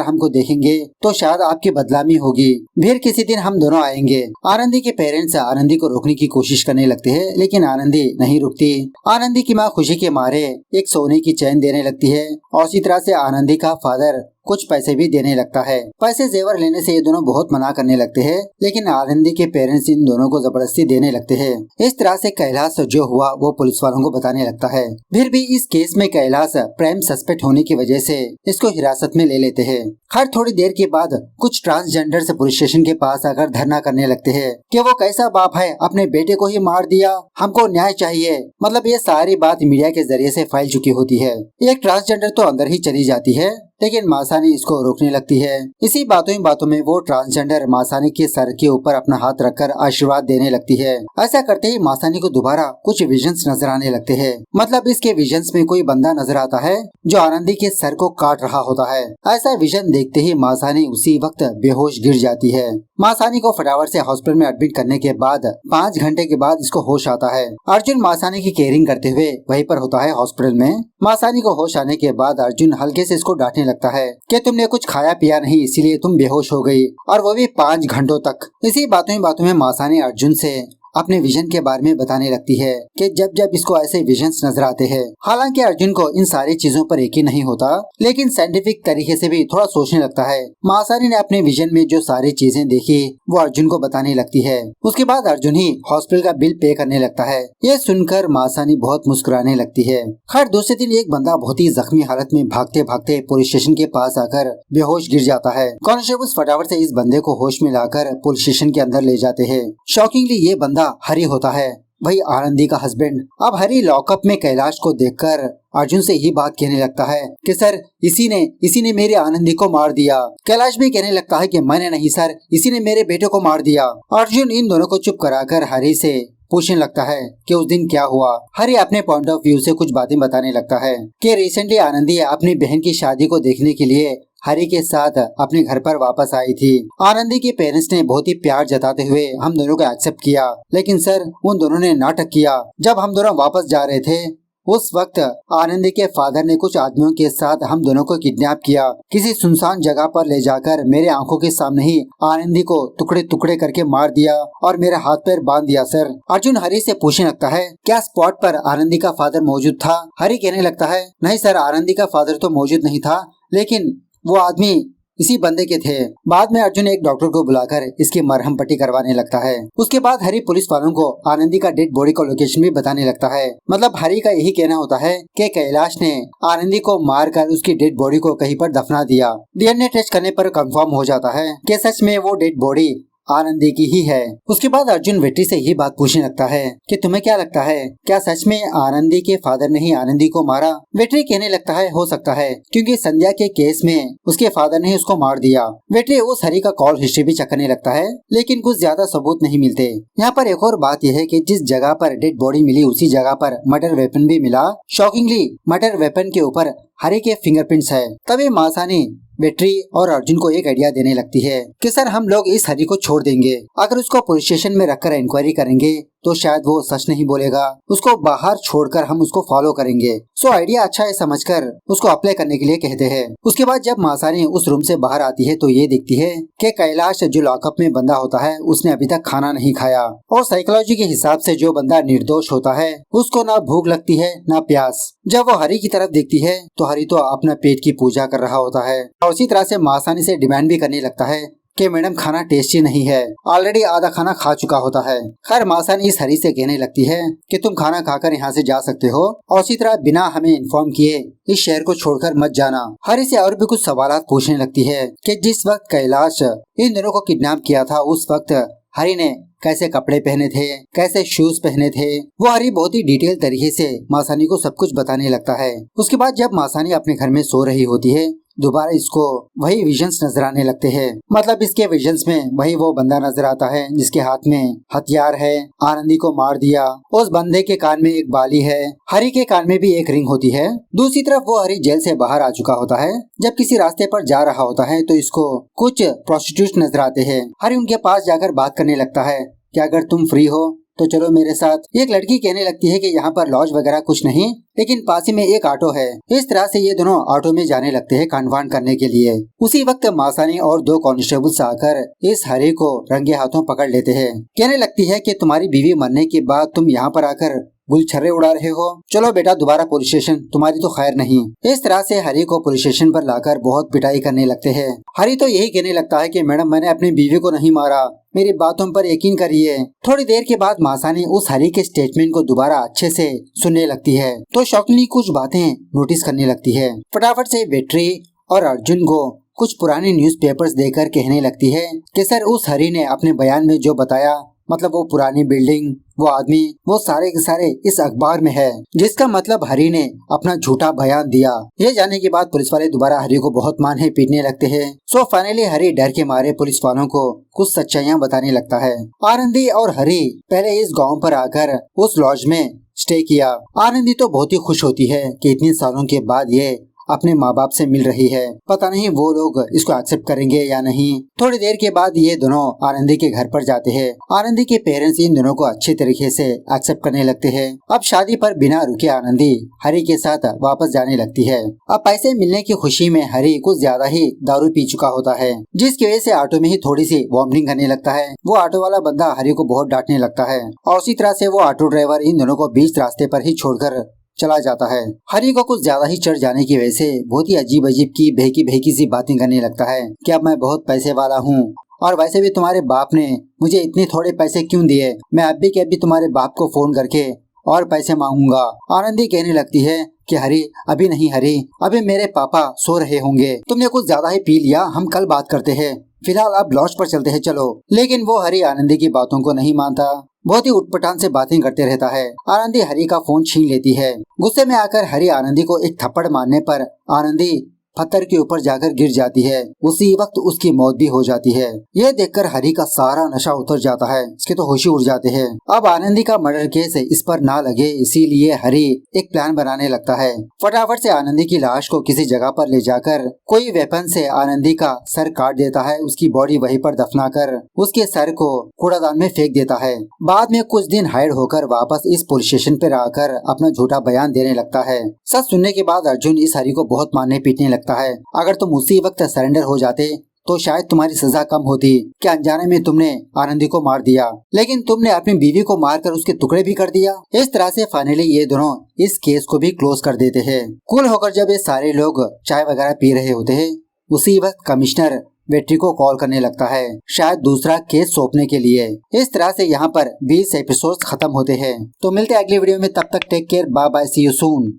हमको देखेंगे तो शायद आपकी बदनामी होगी, फिर किसी दिन हम दोनों आएंगे। आनंदी के पेरेंट्स आनंदी को रोकने की कोशिश करने लगते हैं, लेकिन आनंदी नहीं रुकती। आनंदी की माँ खुशी के मारे एक सोने की चैन देने लगती है और इसी तरह से आनंदी का फादर कुछ पैसे भी देने लगता है। पैसे जेवर लेने से ये दोनों बहुत मना करने लगते हैं, लेकिन आनंदी के पेरेंट्स इन दोनों को जबरदस्ती देने लगते हैं। इस तरह से कैलाश जो हुआ वो पुलिस वालों को बताने लगता है। फिर भी इस केस में कैलाश प्राइम सस्पेक्ट होने की वजह से इसको हिरासत में ले लेते हैं। हर थोड़ी देर के बाद कुछ ट्रांसजेंडर से पुलिस स्टेशन के पास आकर धरना करने लगते हैं कि वो कैसा बाप है, अपने बेटे को ही मार दिया, हमको न्याय चाहिए। मतलब ये सारी बात मीडिया के जरिए से फैल चुकी होती है। एक ट्रांसजेंडर तो अंदर ही चली जाती है, लेकिन मासानी इसको रोकने लगती है। इसी बातों में वो ट्रांसजेंडर मासानी के सर के ऊपर अपना हाथ रखकर आशीर्वाद देने लगती है। ऐसा करते ही मासानी को दोबारा कुछ विजन्स नजर आने लगते हैं। मतलब इसके विजन्स में कोई बंदा नजर आता है जो आनंदी के सर को काट रहा होता है। ऐसा विजन देखते ही मासानी उसी वक्त बेहोश गिर जाती है। मासानी को फटाफट से हॉस्पिटल में एडमिट करने के बाद 5 घंटे के बाद इसको होश आता है। अर्जुन मासानी की केयरिंग करते हुए वहीं पर होता है हॉस्पिटल में। मासानी को होश आने के बाद अर्जुन हल्के से इसको डांटने लगता है कि तुमने कुछ खाया पिया नहीं, इसीलिए तुम बेहोश हो गई, और वो भी 5 घंटों तक। इसी बातों में मासानी अर्जुन से अपने विजन के बारे में बताने लगती है कि जब जब इसको ऐसे विजन्स नजर आते हैं। हालांकि अर्जुन को इन सारी चीजों पर यकीन नहीं होता, लेकिन साइंटिफिक तरीके से भी थोड़ा सोचने लगता है। मासानी ने अपने विजन में जो सारी चीजें देखी वो अर्जुन को बताने लगती है। उसके बाद अर्जुन ही हॉस्पिटल का बिल पे करने लगता है। ये सुनकर मासानी बहुत मुस्कुराने लगती है। खैर दूसरे दिन एक बंदा बहुत ही जख्मी हालत में भागते भागते पुलिस स्टेशन के पास आकर बेहोश गिर जाता है। कांस्टेबल्स फटाफट से इस बंदे को होश में लाकर पुलिस स्टेशन के अंदर ले जाते हैं। शॉकिंगली ये बंदा हरी होता है, वही आनंदी का हस्बैंड। अब हरी लॉकअप में कैलाश को देखकर अर्जुन से ही बात कहने लगता है कि सर इसी ने मेरे आनंदी को मार दिया। कैलाश भी कहने लगता है कि मैंने नहीं सर, इसी ने मेरे बेटे को मार दिया। अर्जुन इन दोनों को चुप कराकर हरी से पूछने लगता है कि उस दिन क्या हुआ। हरी अपने पॉइंट ऑफ व्यू से कुछ बातें बताने लगता है कि रिसेंटली आनंदी अपनी बहन की शादी को देखने के लिए हरी के साथ अपने घर पर वापस आई थी। आनंदी के पेरेंट्स ने बहुत ही प्यार जताते हुए हम दोनों को एक्सेप्ट किया, लेकिन सर उन दोनों ने नाटक किया। जब हम दोनों वापस जा रहे थे उस वक्त आनंदी के फादर ने कुछ आदमियों के साथ हम दोनों को किडनैप किया, किसी सुनसान जगह पर ले जाकर मेरे आंखों के सामने ही आनंदी को टुकड़े टुकड़े करके मार दिया और मेरे हाथ पैर बांध दिया सर। अर्जुन हरी से पूछने लगता है क्या स्पॉट पर आनंदी का फादर मौजूद था। हरी कहने लगता है नहीं सर, आनंदी का फादर तो मौजूद नहीं था, लेकिन वो आदमी इसी बंदे के थे। बाद में अर्जुन एक डॉक्टर को बुलाकर इसकी मरहम पट्टी करवाने लगता है। उसके बाद हरी पुलिस वालों को आनंदी का डेड बॉडी का लोकेशन भी बताने लगता है। मतलब हरी का यही कहना होता है कि कैलाश ने आनंदी को मारकर उसकी डेड बॉडी को कहीं पर दफना दिया। डीएनए टेस्ट करने पर कंफर्म हो जाता है कि सच में वो डेड बॉडी आनंदी की ही है। उसके बाद अर्जुन वेट्री से ये बात पूछने लगता है कि तुम्हें क्या लगता है, क्या सच में आनंदी के फादर ने ही आनंदी को मारा। वेट्री कहने लगता है हो सकता है, क्योंकि संध्या के केस में उसके फादर ने ही उसको मार दिया। वेट्री उस हरी का कॉल हिस्ट्री भी चेक करने लगता है, लेकिन कुछ ज्यादा सबूत नहीं मिलते। यहाँ पर एक और बात यह है कि जिस जगह पर डेड बॉडी मिली उसी जगह पर मर्डर वेपन भी मिला। शॉकिंगली मर्डर वेपन के ऊपर हरी के फिंगरप्रिंट्स है। तभी मासानी वेट्री और अर्जुन को एक आइडिया देने लगती है कि सर हम लोग इस हरी को छोड़ देंगे, अगर उसको पुलिस स्टेशन में रखकर इंक्वायरी करेंगे तो शायद वो सच नहीं बोलेगा, उसको बाहर छोड़कर हम उसको फॉलो करेंगे। सो आइडिया अच्छा है समझकर उसको अप्लाई करने के लिए कहते हैं। उसके बाद जब मासानी उस रूम से बाहर आती है तो ये देखती है कि कैलाश जो लॉकअप में बंदा होता है उसने अभी तक खाना नहीं खाया, और साइकोलॉजी के हिसाब से जो बंदा निर्दोष होता है उसको ना भूख लगती है ना प्यास। जब वो हरी की तरफ देखती है तो हरी तो अपना पेट की पूजा कर रहा होता है, और उसी तरह से मासानी से डिमांड भी करने लगता है कि मैडम खाना टेस्टी नहीं है, ऑलरेडी आधा खाना खा चुका होता है। खैर मासानी इस हरी से कहने लगती है कि तुम खाना खाकर यहाँ से जा सकते हो, और उसी तरह बिना हमें इन्फॉर्म किए इस शहर को छोड़कर मत जाना। हरी से और भी कुछ सवालात पूछने लगती है कि जिस वक्त कैलाश इन दोनों को किडनैप किया था उस वक्त हरी ने कैसे कपड़े पहने थे, कैसे शूज पहने थे। वो हरी बहुत ही डिटेल तरीके से मासानी को सब कुछ बताने लगता है। उसके बाद जब मासानी अपने घर में सो रही होती है दोबारा इसको वही विजन्स नजर आने लगते हैं। मतलब इसके विजन्स में वही वो बंदा नजर आता है जिसके हाथ में हथियार है, आनंदी को मार दिया। उस बंदे के कान में एक बाली है, हरी के कान में भी एक रिंग होती है। दूसरी तरफ वो हरी जेल से बाहर आ चुका होता है। जब किसी रास्ते पर जा रहा होता है तो इसको कुछ प्रोस्टिट्यूट नजर आते हैं। हरी उनके पास जाकर बात करने लगता है कि अगर तुम फ्री हो तो चलो मेरे साथ। एक लड़की कहने लगती है कि यहाँ पर लॉज वगैरह कुछ नहीं, लेकिन पास ही में एक ऑटो है। इस तरह से ये दोनों ऑटो में जाने लगते हैं कांडवान करने के लिए। उसी वक्त मासानी और 2 कांस्टेबल्स आकर इस हरी को रंगे हाथों पकड़ लेते हैं। कहने लगती है कि तुम्हारी बीवी मरने के बाद तुम यहाँ पर आकर गुलछर्रे उड़ा रहे हो, चलो बेटा दोबारा पुलिस स्टेशन, तुम्हारी तो खैर नहीं। इस तरह से हरी को पुलिस स्टेशन पर लाकर बहुत पिटाई करने लगते हैं। हरी तो यही कहने लगता है कि मैडम मैंने अपनी बीवी को नहीं मारा, मेरी बातों पर यकीन करिए। थोड़ी देर के बाद मासानी उस हरी के स्टेटमेंट को दोबारा अच्छे से सुनने लगती है तो शॉकिंगली कुछ बातें नोटिस करने लगती है। फटाफट से वेट्री और अर्जुन को कुछ पुराने न्यूज़पेपर्स देकर कहने लगती है कि सर उस हरी ने अपने बयान में जो बताया मतलब वो पुरानी बिल्डिंग, वो आदमी, वो सारे के सारे इस अखबार में है, जिसका मतलब हरी ने अपना झूठा बयान दिया। ये जानने के बाद पुलिस वाले दोबारा हरी को बहुत मारने पीटने लगते हैं। सो फाइनली हरी डर के मारे पुलिस वालों को कुछ सच्चाइयाँ बताने लगता है। आनंदी और हरी पहले इस गाँव पर आकर उस लॉज में स्टे किया। आनंदी तो बहुत ही खुश होती है कि इतने सालों के बाद ये अपने माँ बाप से मिल रही है। पता नहीं वो लोग इसको एक्सेप्ट करेंगे या नहीं। थोड़ी देर के बाद ये दोनों आनंदी के घर पर जाते हैं। आनंदी के पेरेंट्स इन दोनों को अच्छे तरीके से एक्सेप्ट करने लगते हैं। अब शादी पर बिना रुके आनंदी हरी के साथ वापस जाने लगती है। अब पैसे मिलने की खुशी में हरी कुछ ज्यादा ही दारू पी चुका होता है, जिसकी वजह से ऑटो में ही थोड़ी सी वॉमिटिंग करने लगता है। वो ऑटो वाला बंदा हरी को बहुत डांटने लगता है और उसी तरह से वो ऑटो ड्राइवर इन दोनों को बीच रास्ते पर ही छोड़कर चला जाता है। हरी को कुछ ज्यादा ही चढ़ जाने की वजह से बहुत ही अजीब अजीब की बहकी सी बातें करने लगता है कि अब मैं बहुत पैसे वाला हूँ और वैसे भी तुम्हारे बाप ने मुझे इतने थोड़े पैसे क्यों दिए, मैं अब भी के अभी तुम्हारे बाप को फोन करके और पैसे मांगूंगा। आनंदी कहने लगती है कि हरी अभी नहीं हरी, अभी मेरे पापा सो रहे होंगे, तुमने कुछ ज्यादा ही पी लिया, हम कल बात करते हैं, फिलहाल अब लॉज पर चलते हैं चलो। लेकिन वो हरी आनंदी की बातों को नहीं मानता, बहुत ही उटपटांग से बातें करते रहता है। आनंदी हरी का फोन छीन लेती है। गुस्से में आकर हरी आनंदी को एक थप्पड़ मारने पर आनंदी पत्थर के ऊपर जाकर गिर जाती है। उसी वक्त उसकी मौत भी हो जाती है। यह देखकर हरी का सारा नशा उतर जाता है, इसके तो होश ही उड़ जाते हैं। अब आनंदी का मर्डर केस इस पर ना लगे, इसीलिए हरी एक प्लान बनाने लगता है। फटाफट से आनंदी की लाश को किसी जगह पर ले जाकर कोई वेपन से आनंदी का सर काट देता है, उसकी बॉडी वहीं पर दफनाकर उसके सर को कूड़ादान में फेंक देता है। बाद में कुछ दिन हाइड होकर वापस इस पुलिस स्टेशन पर आकर अपना झूठा बयान देने लगता है। सच सुनने के बाद अर्जुन इस हरी को बहुत मारने पीटने लगता है। अगर तुम उसी वक्त सरेंडर हो जाते तो शायद तुम्हारी सजा कम होती। क्या अनजाने में तुमने आनंदी को मार दिया, लेकिन तुमने अपनी बीवी को मारकर उसके टुकड़े भी कर दिया। इस तरह से फाइनली ये दोनों इस केस को भी क्लोज कर देते हैं। कूल होकर जब ये सारे लोग चाय वगैरह पी रहे होते हैं, उसी वक्त कमिश्नर वेट्री को कॉल करने लगता है, शायद दूसरा केस सौंपने के लिए। इस तरह से यहाँ पर 20 एपिसोड्स खत्म होते हैं। तो मिलते हैं अगली वीडियो में, तब तक take care, bye bye, see you soon.